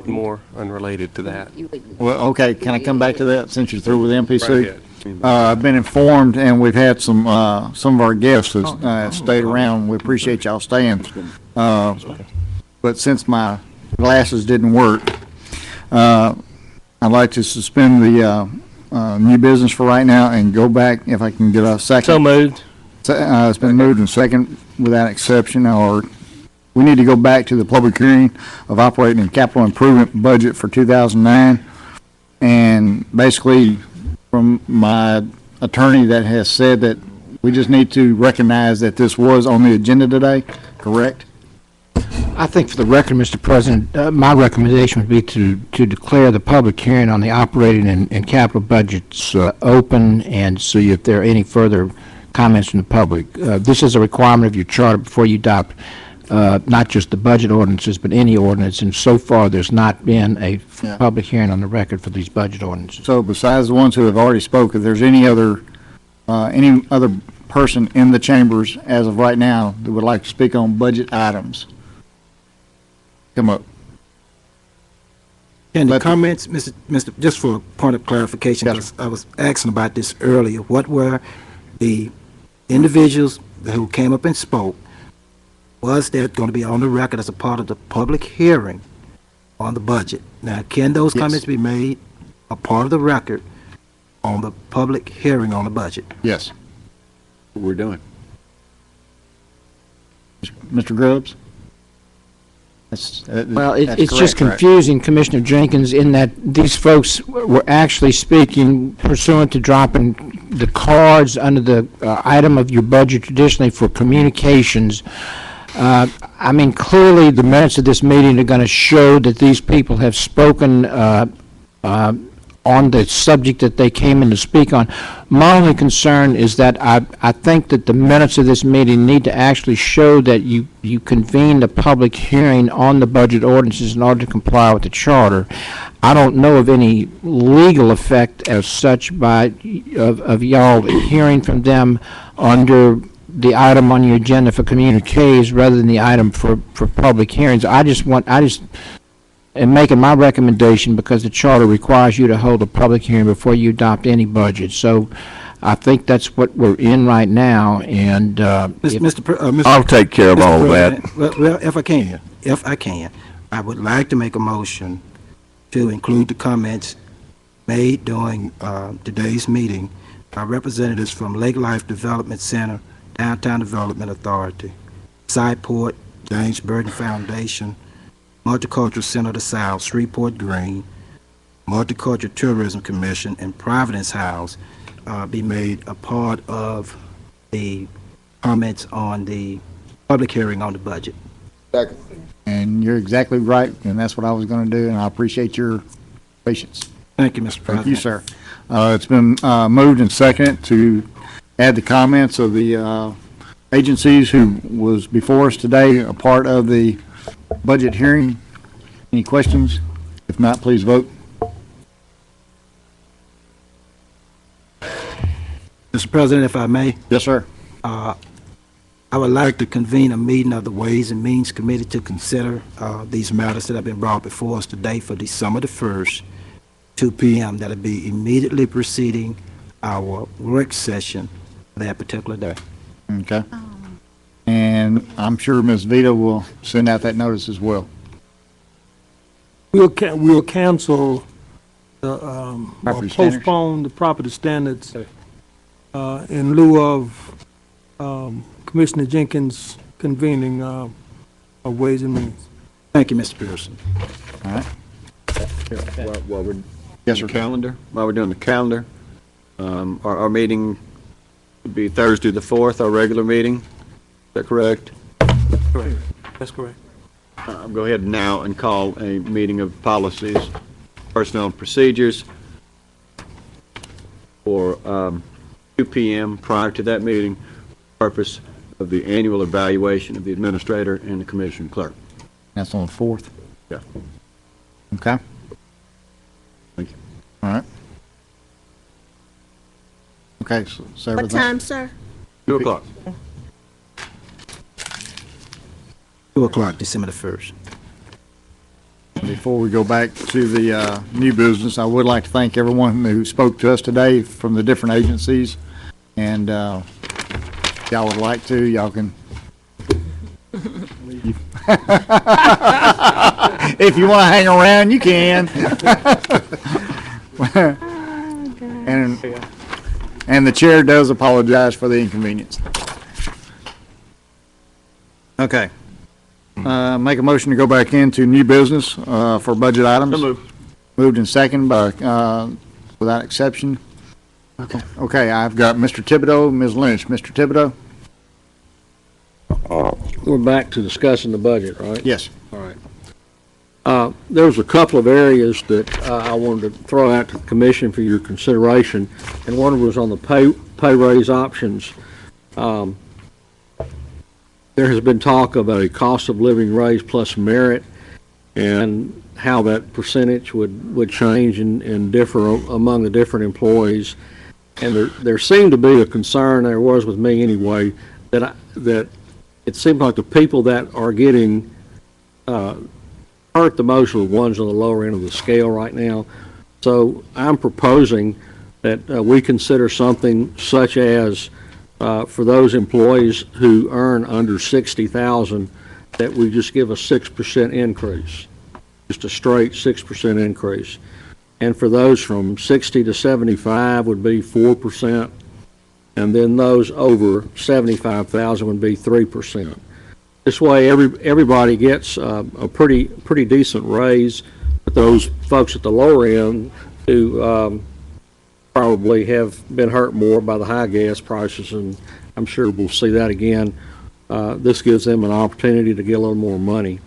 More unrelated to that. Well, okay, can I come back to that since you're through with Right MPC? ahead. I've been informed, and we've had some of our guests that stayed around. We appreciate y'all staying. But since my glasses didn't work, I'd like to suspend the new business for right now and go back, if I can get a second. So moved. It's been moved and second without exception, or we need to go back to the public hearing of operating and capital improvement budget for 2009. And basically, from my attorney that has said that we just need to recognize that this was on the agenda today, correct? I think for the record, Mr. President, my recommendation would be to declare the public hearing on the operating and capital budgets open and see if there are any further comments from the public. This is a requirement of your charter before you adopt not just the budget ordinances, but any ordinance, and so far, there's not been a public hearing on the record for these budget ordinances. So besides the ones who have already spoken, if there's any other person in the chambers as of right now that would like to speak on budget items, come up. And the comments, Mr., just for a point of clarification, Yes, because I was asking about this earlier, what were the individuals who came up and spoke, was that going to be on the record as a part of the public hearing on the budget? Now, can those comments be made a part of the record on the public hearing on the budget? Yes. What we're doing. Mr. Grubbs? Well, it's just confusing, Commissioner Jenkins, in that these folks were actually speaking pursuant to dropping the cards under the item of your budget traditionally for communications. I mean, clearly, the minutes of this meeting are going to show that these people have spoken on the subject that they came in to speak on. My only concern is that I think that the minutes of this meeting need to actually show that you convened a public hearing on the budget ordinances in order to comply with the charter. I don't know of any legal effect as such of y'all hearing from them under the item on your agenda for communiques rather than the item for public hearings. I just am making my recommendation because the charter requires you to hold a public hearing before you adopt any budget. So I think that's what we're in right now, and I'll take care of all of that. Well, if I can, I would like to make a motion to include the comments made during today's meeting by representatives from Lake Life Development Center, Downtown Development Authority, Sideport, James Burton Foundation, Multicultural Center of the South, Shreveport Green, Multicultural Tourism Commission, and Providence House be made a part of the comments on the public hearing on the budget. Second. And you're exactly right, and that's what I was going to do, and I appreciate your patience. Thank you, Mr. President. Thank you, sir. It's been moved and seconded to add the comments of the agencies who was before us today, a part of the budget hearing. Any questions? If not, please vote. Mr. President, if I may, Yes, sir. I would like to convene a meeting of the Ways and Means Committee to consider these matters that have been brought before us today for December the 1st, 2 p.m. That'll be immediately preceding our work session that particular day. Okay. And I'm sure Ms. Vita will send out that notice as well. We'll cancel the, or Property standards? postpone the property standards in lieu of Commissioner Jenkins' convening of Ways and Means. Thank you, Mr. Pearson. All right. While we're Yes, doing sir. the calendar, while we're doing the calendar, our meeting would be Thursday the 4th, our regular meeting. Is that correct? Correct. That's correct. I'll go ahead now and call a meeting of policies, personnel and procedures for 2 p.m. prior to that meeting, purpose of the annual evaluation of the administrator and the commission clerk. That's on the 4th. Yeah. Okay. Thank you. All right. Okay, so What everything. time, sir? 2 o'clock. 2 o'clock, December the 1st. Before we go back to the new business, I would like to thank everyone who spoke to us today from the different agencies. And if y'all would like to, y'all can. If you want to hang around, you can. And the chair does apologize for the inconvenience. Okay. Make a motion to go back into new business for budget items. So moved. Moved and second by, without exception. Okay, I've got Mr. Thibodeau, Ms. Lynch. Mr. Thibodeau? We're back to discussing the budget, right? Yes. All right. There was a couple of areas that I wanted to throw out to the commission for your consideration, and one was on the pay raise options. There has been talk of a cost of living raise plus merit, and how that percentage would change and differ among the different employees. And there seemed to be a concern, there was with me anyway, that it seemed like the people that are getting hurt the most are the ones on the lower end of the scale right now. So I'm proposing that we consider something such as for those employees who earn under 60,000, that we just give a 6% increase, just a straight 6% increase. And for those from 60 to 75 would be 4%, and then those over 75,000 would be 3%. This way, everybody gets a pretty decent raise, but those folks at the lower end who probably have been hurt more by the high gas prices, and I'm sure we'll see that again. This gives them an opportunity to get a little more money.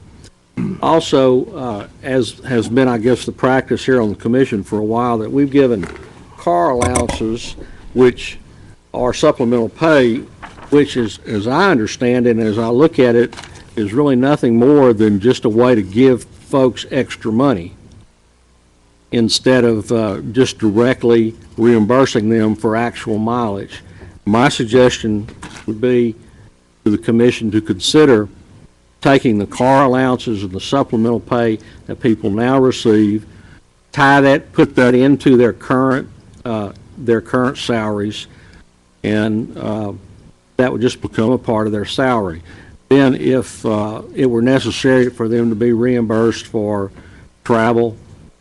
Also, as has been, I guess, the practice here on the commission for a while, that we've given car allowances, which are supplemental pay, which is, as I understand it and as I look at it, is really nothing more than just a way to give folks extra money instead of just directly reimbursing them for actual mileage. My suggestion would be to the commission to consider taking the car allowances and the supplemental pay that people now receive, put that into their current salaries, and that would just become a part of their salary. Then if it were necessary for them to be reimbursed for travel,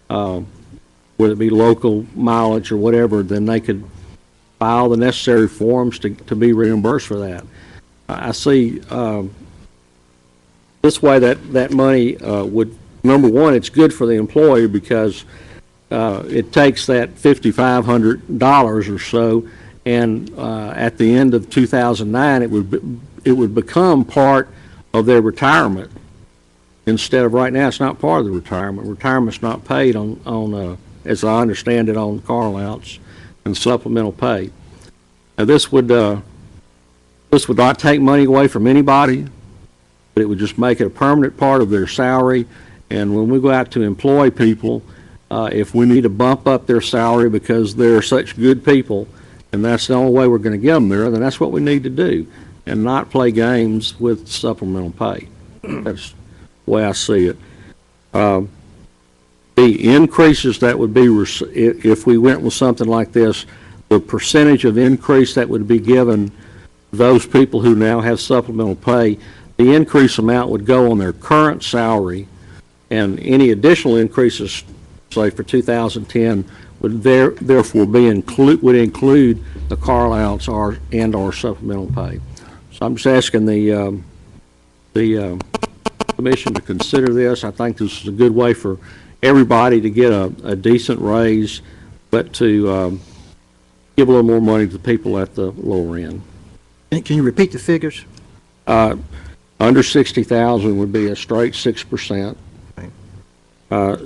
whether it be local mileage or whatever, then they could file the necessary forms to be reimbursed for that. I see this way that money would, number one, it's good for the employer because it takes that $5,500 or so, and at the end of 2009, it would become part of their retirement. Instead of right now, it's not part of the retirement. Retirement's not paid on as I understand it, on car allowance and supplemental pay. Now, this would not take money away from anybody, but it would just make it a permanent part of their salary. And when we go out to employ people, if we need to bump up their salary because they're such good people, and that's the only way we're going to get them there, then that's what we need to do, and not play games with supplemental pay. That's the way I see it. The increases that would be, if we went with something like this, the percentage of increase that would be given those people who now have supplemental pay, the increase amount would go on their current salary, and any additional increases, say for 2010, would therefore would include the car allowance and/or supplemental pay. So I'm just asking the the commission to consider this. I think this is a good way for everybody to get a decent raise, but to give a little more money to the people at the lower end. Can you repeat the figures? Under 60,000 would be a straight 6%.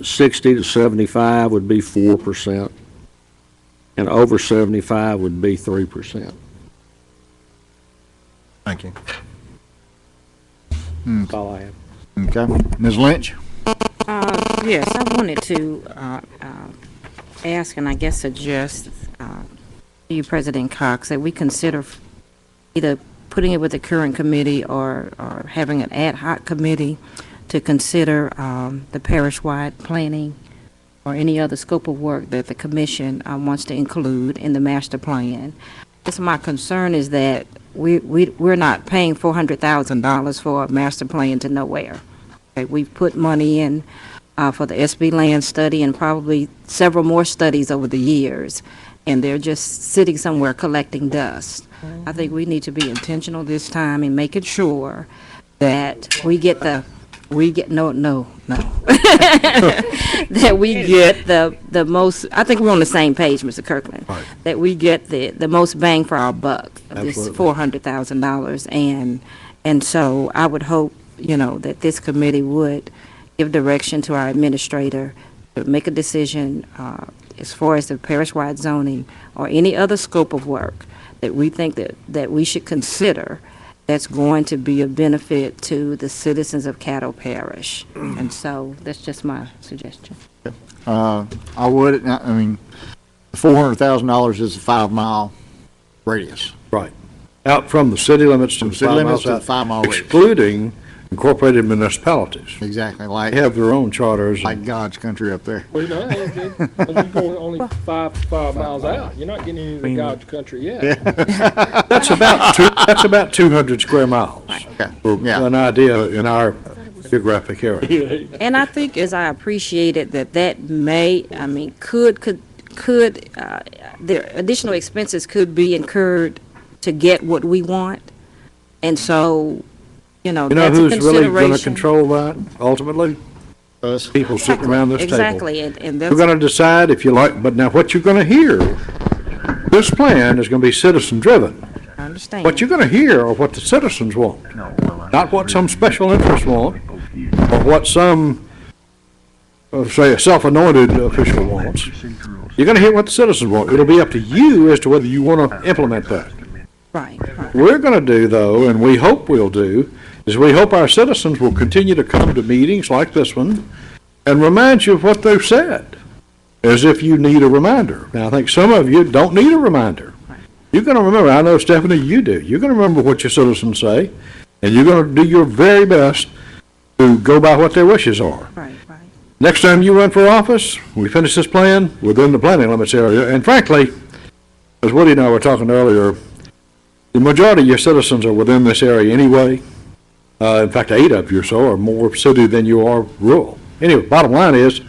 60 to 75 would be 4%. And over 75 would be 3%. Thank you. That's all I have. Okay. Ms. Lynch? Yes, I wanted to ask and I guess suggest to you, President Cox, that we consider either putting it with the current committee or having an ad hoc committee to consider the parish-wide planning or any other scope of work that the commission wants to include in the master plan. Just my concern is that we're not paying $400,000 for a master plan to nowhere. Okay, we've put money in for the SB land study and probably several more studies over the years, and they're just sitting somewhere collecting dust. I think we need to be intentional this time in making sure that we get that we get the most, I think we're on the same page, Mr. Kirkland, right, that we get the most bang for our buck of this $400,000. And so I would hope, that this committee would give direction to our administrator to make a decision as far as the parish-wide zoning or any other scope of work that we think that we should consider that's going to be a benefit to the citizens of Caddo Parish. And so that's just my suggestion. I would, I mean, $400,000 is a 5-mile radius. Right. Out from the city limits to From the city 5 limits miles to the out, 5-mile radius. excluding incorporated municipalities. Exactly, like. They have their own charters. Like God's country up there. Well, no, you're going only five miles out. You're not getting into God's country yet. That's about 200 square miles. Okay. For an idea in our geographic area. And I think, as I appreciated that may, I mean, could there additional expenses could be incurred to get what we want, and so, that's a who's really going to consideration. control that ultimately? Us. People sitting around this table. Exactly, and that's. We're going to decide if you like, but now what you're going to hear, this plan is going to be citizen-driven. I understand. What you're going to hear are what the citizens want, not what some special interests want, or what some, say, a self-anointed official wants. You're going to hear what the citizens want. It'll be up to you as to whether you want to implement that. Right. We're going to do, though, and we hope we'll do, is we hope our citizens will continue to come to meetings like this one and remind you of what they've said, as if you need a reminder. Now, I think some of you don't need a reminder. You're going to remember, I know, Stephanie, you do. You're going to remember what your citizens say, and you're going to do your very best to go by what their wishes are. Right. Next time you run for office, we finish this plan within the planning limits area. And frankly, as Woody and I were talking earlier, the majority of your citizens are within this area anyway. In fact, 8 of you or so are more city than you are rural. Anyway, bottom line is,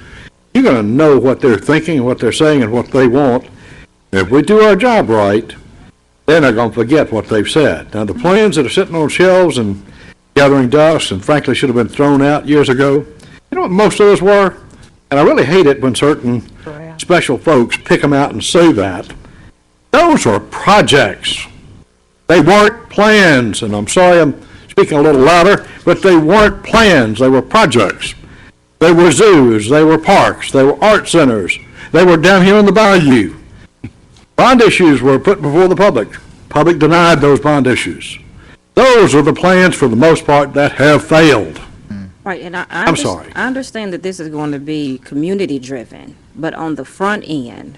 you're going to know what they're thinking, what they're saying, and what they want. If we do our job right, they're not going to forget what they've said. Now, the plans that are sitting on shelves and gathering dust and frankly should have been thrown out years ago, you know what most of those were? And I really hate it when certain special folks pick them out and say that. Those are projects. They weren't plans, and I'm sorry I'm speaking a little louder, but they weren't plans. They were projects. They were zoos. They were parks. They were art centers. They were down here in the bayou. Bond issues were put before the public. Public denied those bond issues. Those are the plans, for the most part, that have failed. Right, and I'm sorry. I understand that this is going to be community-driven, but on the front end,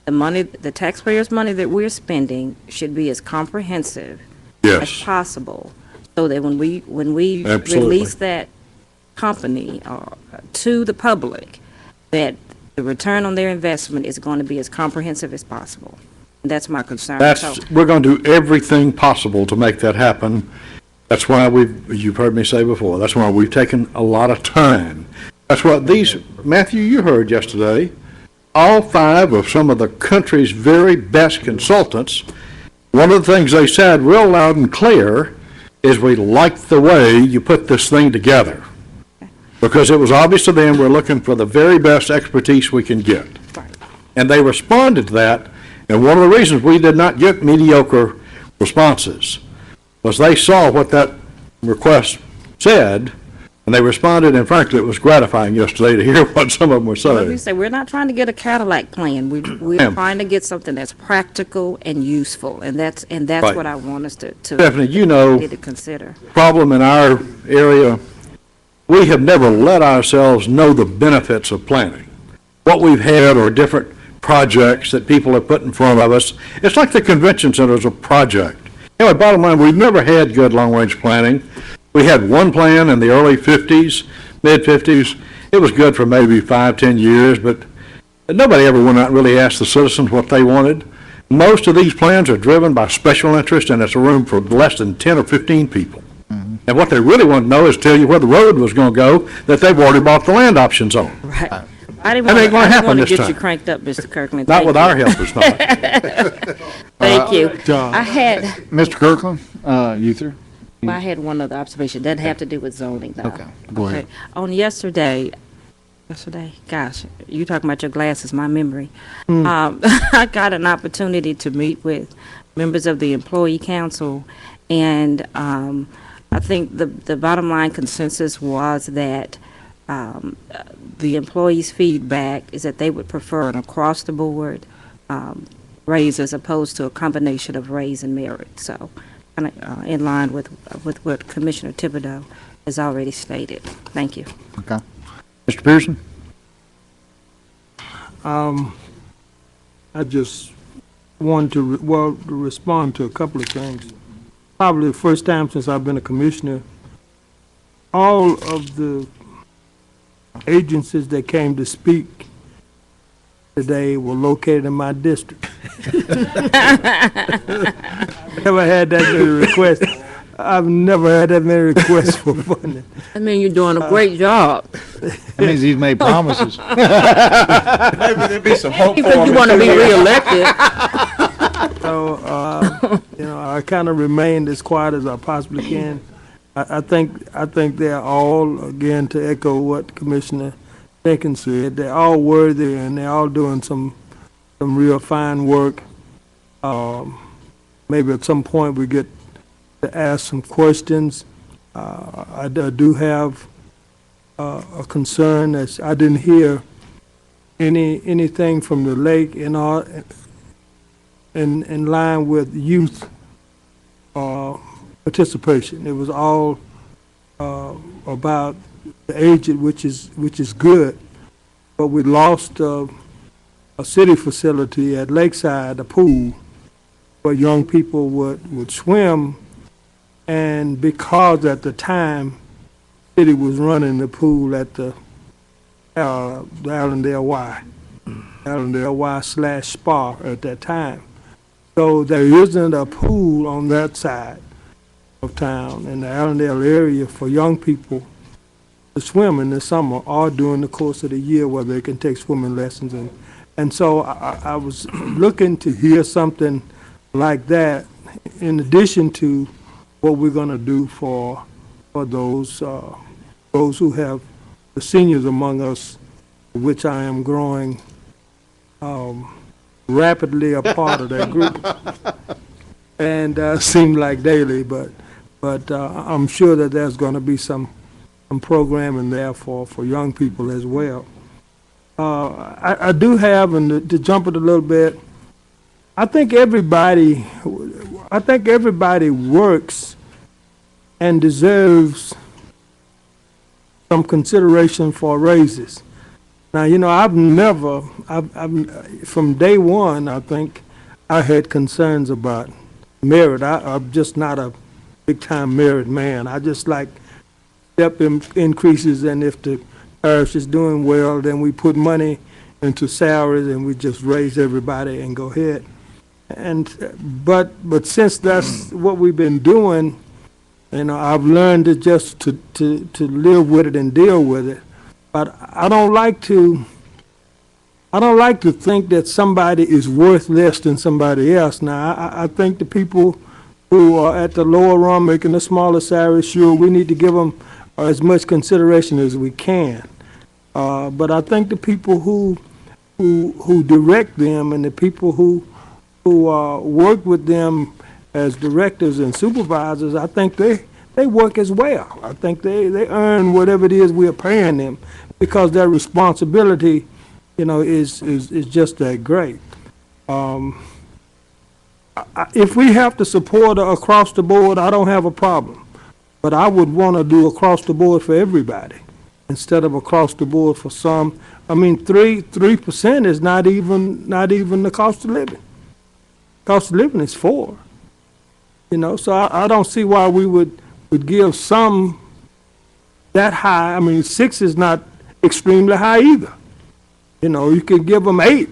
the taxpayers' money that we're spending should be as comprehensive as possible, so that when we release that company to the public, that the return on their investment is going to be as comprehensive as possible. And that's my concern. We're going to do everything possible to make that happen. That's why you've heard me say before, that's why we've taken a lot of time. That's what Matthew, you heard yesterday, all 5 of some of the country's very best consultants, one of the things they said real loud and clear is we liked the way you put this thing together. Because it was obvious to them we're looking for the very best expertise we can get. And they responded to that, and one of the reasons we did not get mediocre responses was they saw what that request said, and they responded, and frankly, it was gratifying yesterday to hear what some of them were Let me saying. say, we're not trying to get a Cadillac plan. We're Ma'am. trying to get something that's practical and useful, and that's Right. what I want us to Stephanie, you know, to consider. problem in our area, we have never let ourselves know the benefits of planning. What we've had are different projects that people have put in front of us. It's like the convention center is a project. Anyway, bottom line, we've never had good long-range planning. We had one plan in the early 50s, mid-50s. It was good for maybe 5, 10 years, but nobody ever went out and really asked the citizens what they wanted. Most of these plans are driven by special interest, and it's a room for less than 10 or 15 people. And what they really want to know is tell you where the road was going to go that they've already bought the land options on. Right. I didn't That ain't gonna happen want to this get you time. cranked up, Mr. Kirkland. Not Thank with you. our help, it's not. Thank you. I had, Mr. Kirkland, you through? I had one other observation. Doesn't have to do with zoning, though. Okay, go ahead. On yesterday, gosh, you talking about your glasses, my memory. I got an opportunity to meet with members of the employee council, and I think the bottom line consensus was that the employees' feedback is that they would prefer an across-the-board raise as opposed to a combination of raise and merit. So, kind of in line with what Commissioner Thibodeau has already stated. Thank you. Okay. Mr. Pearson? I just wanted to, to respond to a couple of things. Probably the first time since I've been a commissioner, all of the agencies that came to speak today were located in my district. Never had that many requests. I've never had that many requests for funding. I mean, you're doing a great job. That means he's made promises. Maybe there'll be some hope Because you want to be reelected. So, I kind of remained as quiet as I possibly can. I think they're all, again, to echo what Commissioner Jenkins said, they're all worthy and they're all doing some real fine work. Maybe at some point we get to ask some questions. I do have a concern that I didn't hear anything from the lake in line with youth participation. It was all about the aged, which is good, but we lost a city facility at Lakeside, a pool, where young people would swim, and because at the time, the city was running the pool at the Allendale Y/Spa at that time. So there isn't a pool on that side of town in the Allendale area for young people to swim in the summer or during the course of the year where they can take swimming lessons. And so I was looking to hear something like that in addition to what we're going to do for those who have the seniors among us, which I am growing rapidly a part of that group. And seem like daily, but I'm sure that there's going to be some programming there for young people as well. I do have, and to jump it a little bit, I think everybody works and deserves some consideration for raises. Now, I've from day one, I think I had concerns about merit. I'm just not a big-time merit man. I just like step increases, and if the parish is doing well, then we put money into salaries and we just raise everybody and go ahead. But since that's what we've been doing, I've learned to just to live with it and deal with it. But I don't like to think that somebody is worth less than somebody else. Now, I think the people who are at the lower rung making the smaller salary, sure, we need to give them as much consideration as we can. But I think the people who direct them and the people who work with them as directors and supervisors, I think they work as well. I think they earn whatever it is we are paying them because their responsibility, is just that great. If we have to support across the board, I don't have a problem. But I would want to do across the board for everybody instead of across the board for some. I mean, 3% is not even the cost of living. Cost of living is 4%. So I don't see why we would give some that high. I mean, 6 is not extremely high either. You can give them 8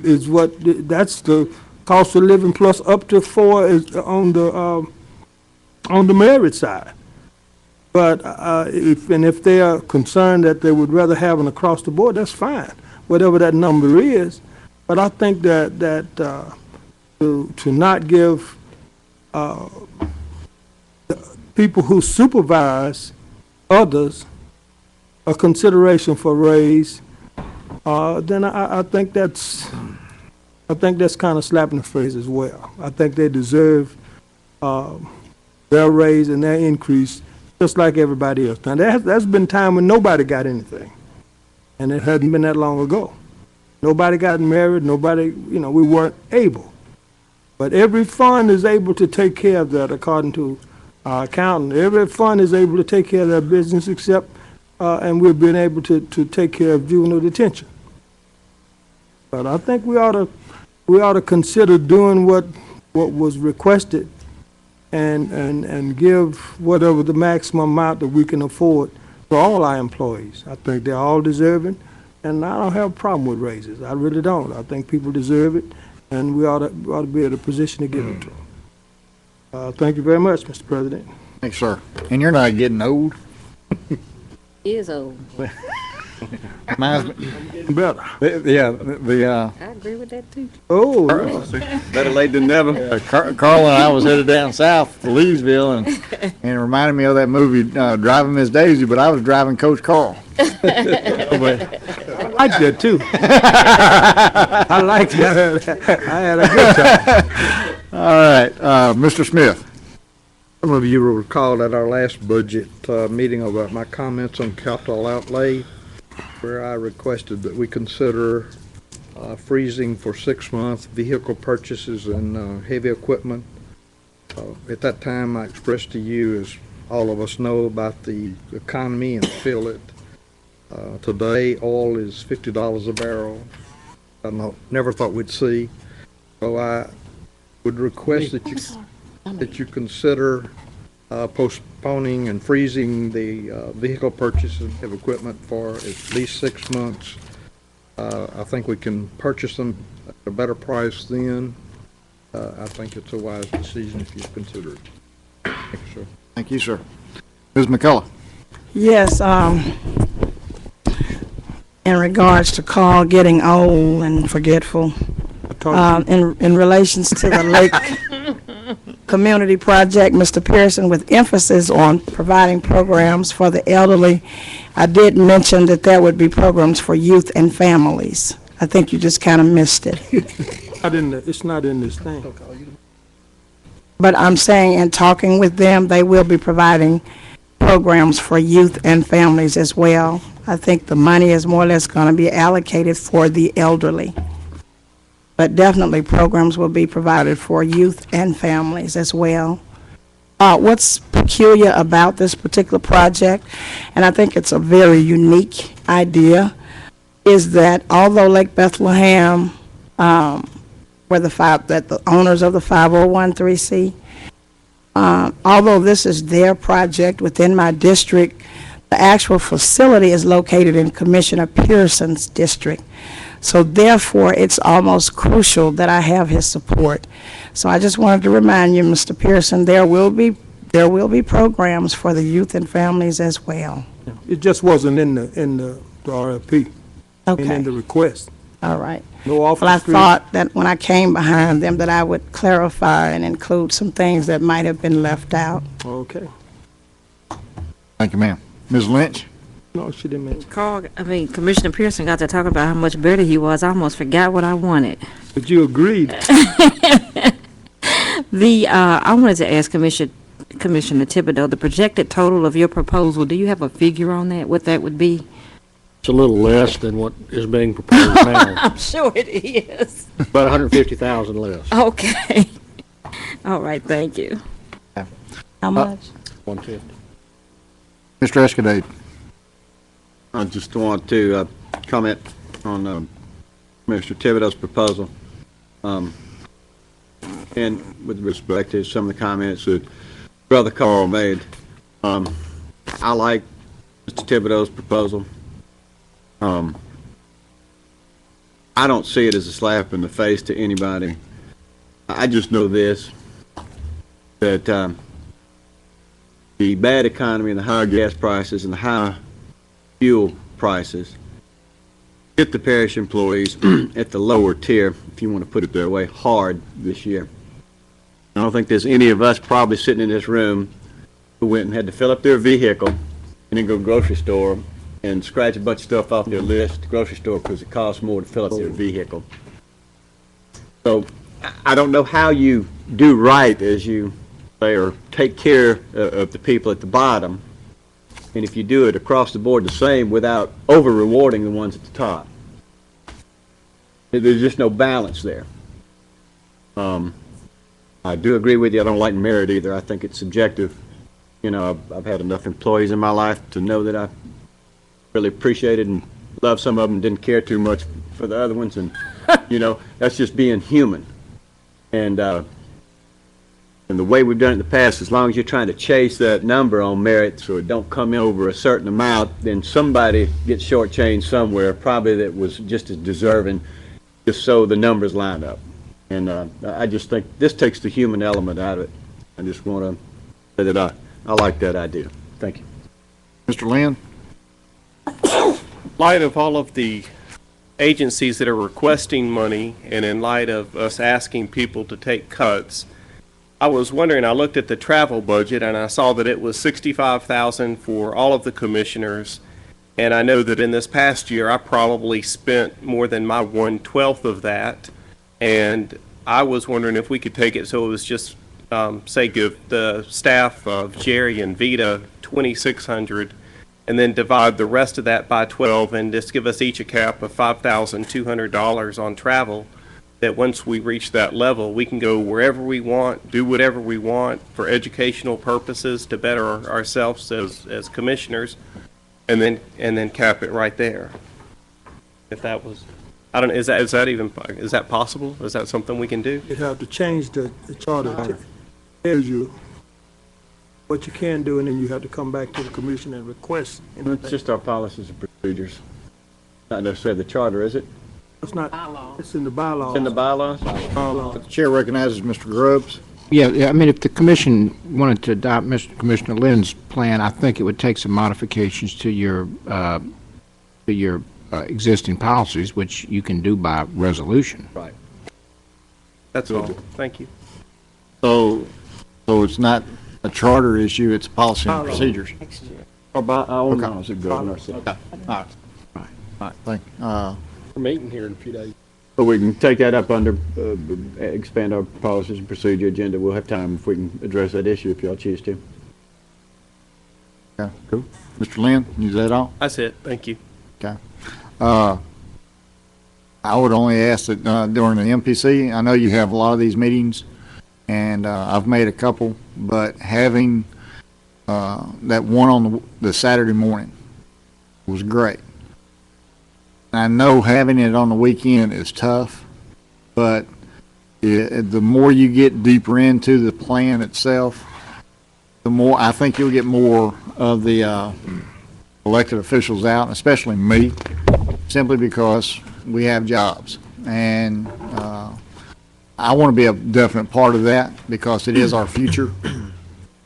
that's the cost of living plus up to 4 is on the merit side. But if they are concerned that they would rather have an across the board, that's fine, whatever that number is. But I think that to not give people who supervise others a consideration for raise, then I think that's kind of slapping the face as well. I think they deserve their raise and their increase just like everybody else. Now, there's been time when nobody got anything, and it hadn't been that long ago. Nobody got married, nobody, we weren't able. But every fund is able to take care of that according to our accountant. Every fund is able to take care of their business except, and we've been able to take care of juvenile detention. But I think we ought to consider doing what was requested and give whatever the maximum amount that we can afford for all our employees. I think they're all deserving, and I don't have a problem with raises. I really don't. I think people deserve it, and we ought to be in a position to give it to them. Thank you very much, Mr. President. Thanks, sir. And you're not getting old. He is old. Reminds me. Better. I agree with that too. Oh, Better late than never. Carl and I was headed down south to Leesville, and it reminded me of that movie, Driving Miss Daisy, but I was driving Coach Carl. I like that too. I like that. I had a good time. All right, Mr. Smith. Some of you will recall at our last budget meeting about my comments on capital outlay, where I requested that we consider freezing for 6 months vehicle purchases and heavy equipment. At that time, I expressed to you, as all of us know, about the economy and feel it. Today, oil is $50 a barrel. I never thought we'd see. So I would request that you consider postponing and freezing the vehicle purchases of equipment for at least 6 months. I think we can purchase them at a better price then. I think it's a wise decision if you consider it. Thank you, sir. Thank you, sir. Ms. McCullough. Yes, in regards to Carl getting old and forgetful, in relations to the Lake Community Project, Mr. Pearson, with emphasis on providing programs for the elderly, I did mention that there would be programs for youth and families. I think you just kind of missed it. It's not in this thing. But I'm saying, in talking with them, they will be providing programs for youth and families as well. I think the money is more or less going to be allocated for the elderly. But definitely programs will be provided for youth and families as well. What's peculiar about this particular project, and I think it's a very unique idea, is that although Lake Bethlehem, were the owners of the 501(c)(3), although this is their project within my district, the actual facility is located in Commissioner Pearson's district. So therefore, it's almost crucial that I have his support. So I just wanted to remind you, Mr. Pearson, there will be programs for the youth and families as well. It just wasn't in the RFP. Okay. And in the request. All right. No off Well, I the street. thought that when I came behind them, that I would clarify and include some things that might have been left out. Okay. Thank you, ma'am. Ms. Lynch? No, she didn't mention. Commissioner Pearson got to talking about how much better he was. I almost forgot what I wanted. But you agreed. I wanted to ask Commissioner Thibodeau, the projected total of your proposal, do you have a figure on that, what that would be? It's a little less than what is being proposed now, I'm sure it is. about 150,000 less. Okay. All right, thank you. How much? 150. Mr. Escudade? I just want to comment on Mr. Thibodeau's proposal. And with respect to some of the comments that Brother Carl made, I like Mr. Thibodeau's proposal. I don't see it as a slap in the face to anybody. I just know this, that the bad economy and the higher gas prices and the high fuel prices hit the parish employees at the lower tier, if you want to put it that way, hard this year. I don't think there's any of us probably sitting in this room who went and had to fill up their vehicle and then go to the grocery store and scratch a bunch of stuff off their list at the grocery store because it costs more to fill up their vehicle. So I don't know how you do right, as you say, or take care of the people at the bottom, and if you do it across the board the same without over-rewarding the ones at the top. There's just no balance there. I do agree with you. I don't like merit either. I think it's subjective. You know, I've had enough employees in my life to know that I really appreciated and loved some of them, didn't care too much for the other ones, and, you know, that's just being human. And the way we've done it in the past, as long as you're trying to chase that number on merit so it don't come in over a certain amount, then somebody gets shortchanged somewhere, probably that was just as deserving, just so the numbers line up. And I just think this takes the human element out of it. I just want to say that I like that idea. Thank you. Mr. Lynn? In light of all of the agencies that are requesting money, and in light of us asking people to take cuts, I was wondering, I looked at the travel budget and I saw that it was $65,000 for all of the commissioners. And I know that in this past year, I probably spent more than my 1/12 of that. And I was wondering if we could take it so it was just, say, give the staff of Jerry and Vita $2,600, and then divide the rest of that by 12, and just give us each a cap of $5,200 on travel, that once we reach that level, we can go wherever we want, do whatever we want for educational purposes to better ourselves as commissioners, and then cap it right there. If that was, I don't know, is that possible? Is that something we can do? You'd have to change the charter to tell you what you can do, and then you have to come back to the commission and request. It's just our policies and procedures. Not necessarily the charter, is it? It's not, it's in the bylaws. It's in the bylaws? The chair recognizes Mr. Grubbs. Yeah, I mean, if the commission wanted to adopt Mr. Commissioner Lynn's plan, I think it would take some modifications to your existing policies, which you can do by resolution. Right. That's all. Thank you. So it's not a charter issue, it's policy and procedures. Or by our own Okay. laws that govern ourselves. All right. All right, thank you. We're meeting here in a few days. But we can take that up under, expand our policies and procedure agenda. We'll have time if we can address that issue if y'all choose to. Okay, cool. Mr. Lynn, is that all? That's it. Thank you. Okay. I would only ask that during the MPC, I know you have a lot of these meetings, and I've made a couple, but having that one on the Saturday morning was great. I know having it on the weekend is tough, but the more you get deeper into the plan itself, the more, I think you'll get more of the elected officials out, especially me, simply because we have jobs. And I want to be a definite part of that because it is our future.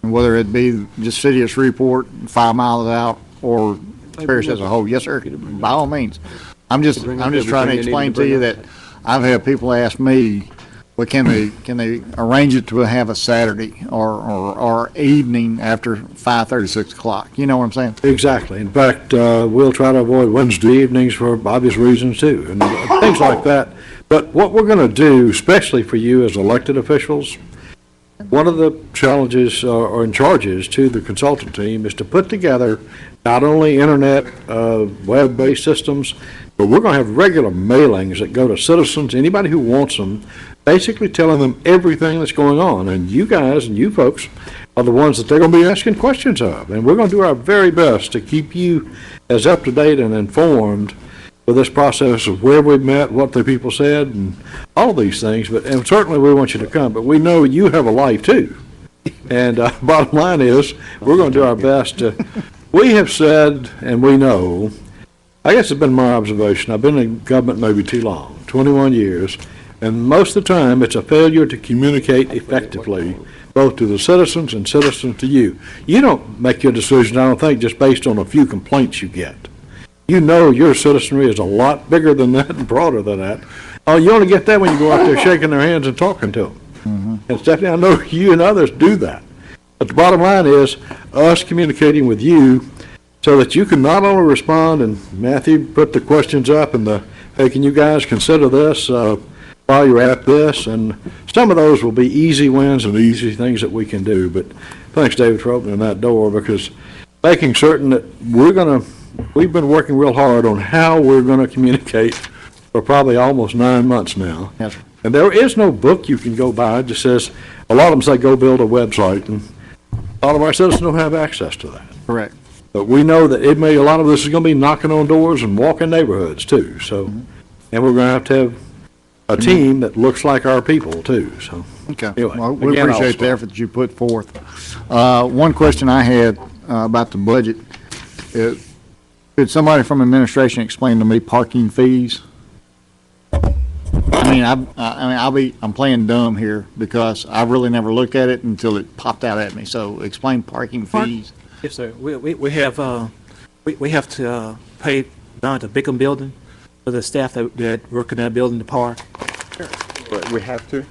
And whether it be just city of Shreveport, 5 miles out, or Parish as a whole, yes, sir, by all means. I'm just trying to explain to you that I've had people ask me, well, can they arrange it to have a Saturday or evening after 5:30, 6 o'clock? You know what I'm saying? Exactly. In fact, we'll try to avoid Wednesday evenings for obvious reasons too, and things like that. But what we're going to do, especially for you as elected officials, one of the challenges or in charges to the consultant team is to put together not only internet, web-based systems, but we're going to have regular mailings that go to citizens, anybody who wants them, basically telling them everything that's going on. And you guys and you folks are the ones that they're going to be asking questions of. And we're going to do our very best to keep you as up-to-date and informed with this process of where we met, what the people said, and all these things. And certainly we want you to come, but we know you have a life too. And bottom line is, we're going to do our best to, we have said, and we know, I guess it's been my observation, I've been in government maybe too long, 21 years, and most of the time it's a failure to communicate effectively, both to the citizens and citizens to you. You don't make your decision, I don't think, just based on a few complaints you get. You know your citizenry is a lot bigger than that and broader than that. Oh, you only get that when you go out there shaking their hands and talking to them. And Stephanie, I know you and others do that. But the bottom line is us communicating with you so that you can not only respond, and Matthew put the questions up and the, hey, can you guys consider this while you're at this? And some of those will be easy wins and easy things that we can do. But thanks, David, for opening that door, because making certain that we've been working real hard on how we're going to communicate for probably almost 9 months now. Yes, sir. And there is no book you can go by. It just says, a lot of them say go build a website, and a lot of our citizens don't have access to that. Correct. But we know that a lot of this is going to be knocking on doors and walking neighborhoods too. So, and we're going to have a team that looks like our people too. So, Okay. Anyway, Well, we again, appreciate the I'll effort that you put forth. One question I had about the budget is, could somebody from administration explain to me parking fees? I'm playing dumb here because I really never looked at it until it popped out at me. So explain parking fees. Yes, sir. We have to pay down to Bickham Building for the staff that work in that building to park. But we have to?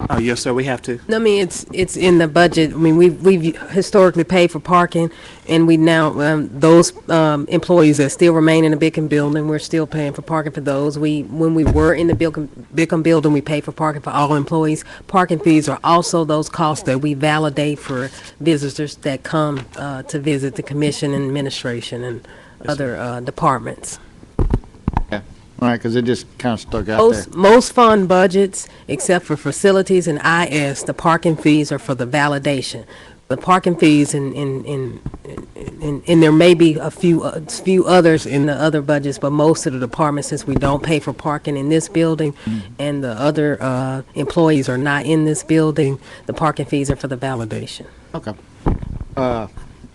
Oh, yes, sir, we have to. I mean, it's in the budget. I mean, we've historically paid for parking, and we now, those employees that still remain in the Bickham building, we're still paying for parking for those. When we were in the Bickham building, we paid for parking for all employees. Parking fees are also those costs that we validate for visitors that come to visit the commission and administration and other departments. All right, because it just kind of stuck out there. Most fund budgets, except for facilities and IS, the parking fees are for the validation. The parking fees and there may be a few others in the other budgets, but most of the departments, since we don't pay for parking in this building and the other employees are not in this building, the parking fees are for the validation. Okay.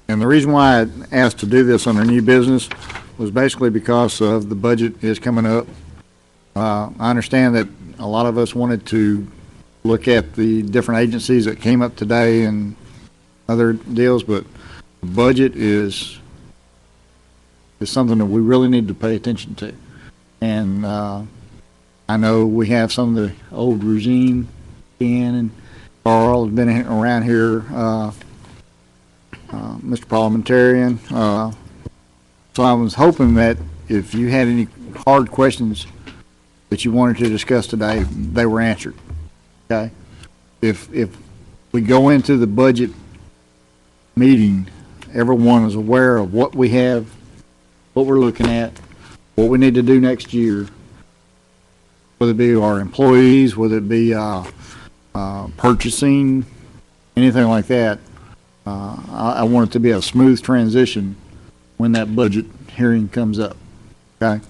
And the reason why I asked to do this under new business was basically because of the budget is coming up. I understand that a lot of us wanted to look at the different agencies that came up today and other deals, but the budget is something that we really need to pay attention to. And I know we have some of the old regime, Ken and Carl has been around here, Mr. Parliamentarian. So I was hoping that if you had any hard questions that you wanted to discuss today, they were answered, okay? If we go into the budget meeting, everyone is aware of what we have, what we're looking at, what we need to do next year, whether it be our employees, whether it be purchasing, anything like that. I want it to be a smooth transition when that budget hearing comes up, okay?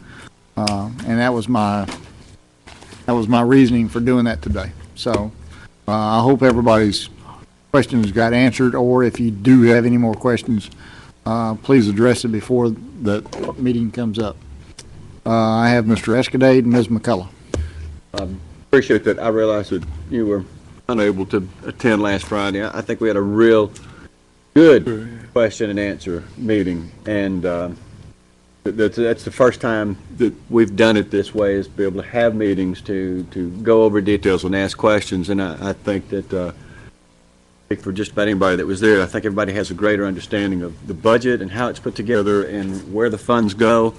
And that was my reasoning for doing that today. So I hope everybody's questions got answered, or if you do have any more questions, please address it before the meeting comes up. I have Mr. Escadade and Ms. McCullough. Appreciate that. I realize that you were unable to attend last Friday. I think we had a real good question and answer meeting, and That's the first time that we've done it this way, is be able to have meetings to go over details and ask questions. And I think that, for just about anybody that was there, I think everybody has a greater understanding of the budget and how it's put together and where the funds go.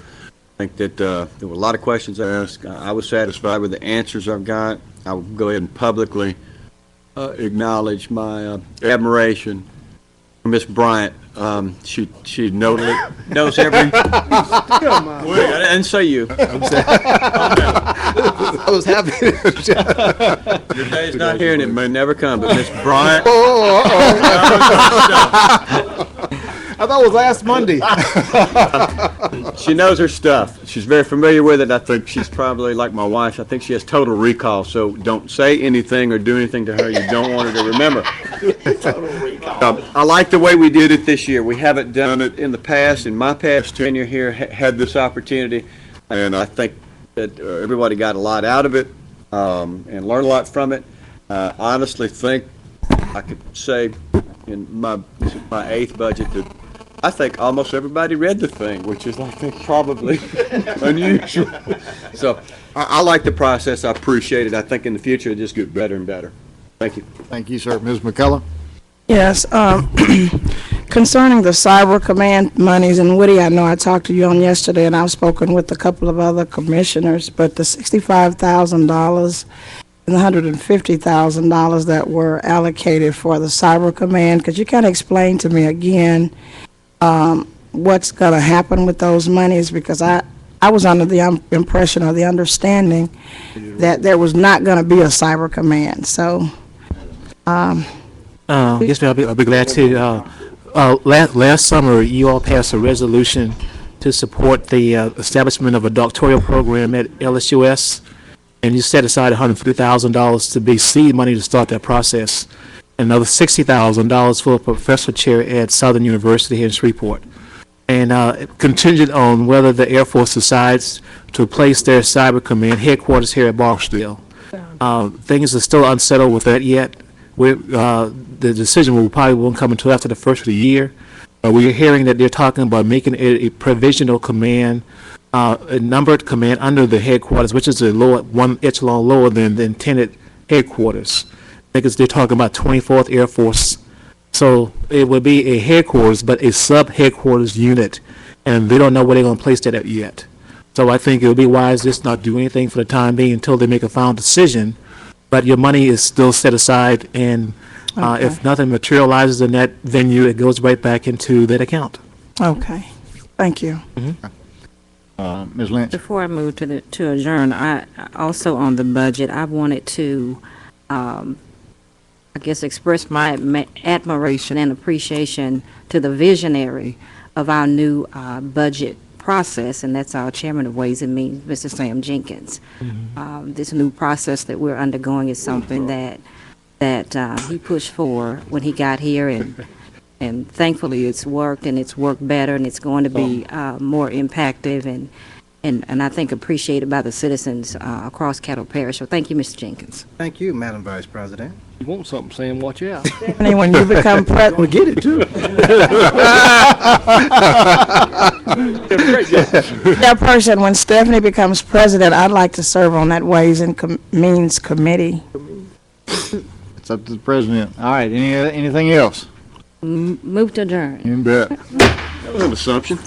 I think that there were a lot of questions asked. I was satisfied with the answers I've got. I will go ahead and publicly acknowledge my admiration for Miss Bryant. She knows every. Wait, I didn't say you. I was happy. Your day's not here, and it may never come. But Miss Bryant. I thought it was last Monday. She knows her stuff. She's very familiar with it. I think she's probably like my wife. I think she has total recall. So don't say anything or do anything to her you don't want her to remember. Total recall. I like the way we did it this year. We haven't done it in the past. In my past tenure here, had this opportunity, and I think that everybody got a lot out of it and learned a lot from it. Honestly, think I could say in my eighth budget that I think almost everybody read the thing, which is, I think, probably unusual. So I like the process. I appreciate it. I think in the future it'll just get better and better. Thank you. Thank you, sir. Ms. McCullough? Yes, concerning the cyber command monies, and Woody, I know I talked to you on yesterday, and I've spoken with a couple of other commissioners, but the $65,000 and the $150,000 that were allocated for the cyber command, could you kind of explain to me again what's going to happen with those monies? Because I was under the impression or the understanding that there was not going to be a cyber command. So, yes, ma'am, I'll be glad to. Last summer, you all passed a resolution to support the establishment of a doctoral program at LSUS, and you set aside $150,000 to be seed money to start that process, and another $60,000 for a professor chair at Southern University here in Shreveport. And contingent on whether the Air Force decides to place their cyber command headquarters here at Barksdale. Things are still unsettled with that yet. The decision won't come until after the first of the year. We're hearing that they're talking about making a provisional command, a numbered command under the headquarters, which is one echelon lower than the intended headquarters. I think they're talking about 24th Air Force. So it would be a headquarters, but a sub-headquarters unit, and they don't know where they're going to place that at yet. So I think it would be wise just not do anything for the time being until they make a final decision. But your money is still set aside, and if nothing materializes in that venue, it goes right back into that account. okay, thank you. Ms. Lynch? Before I move to adjourn, I also on the budget, I wanted to, I guess, express my admiration and appreciation to the visionary of our new budget process, and that's our chairman of Ways and Means, Mr. Sam Jenkins. This new process that we're undergoing is something that he pushed for when he got here, and thankfully it's worked, and it's worked better, and it's going to be more impactful and I think appreciated by the citizens across Caddo Parish. So thank you, Mr. Jenkins. Thank you, Madam Vice President. You want something, Sam, watch out. Stephanie, when you become president, We get it, too. Chairperson, when Stephanie becomes president, I'd like to serve on that Ways and Means Committee. It's up to the president. All right, anything else? Move to adjourn. You bet. That was an assumption.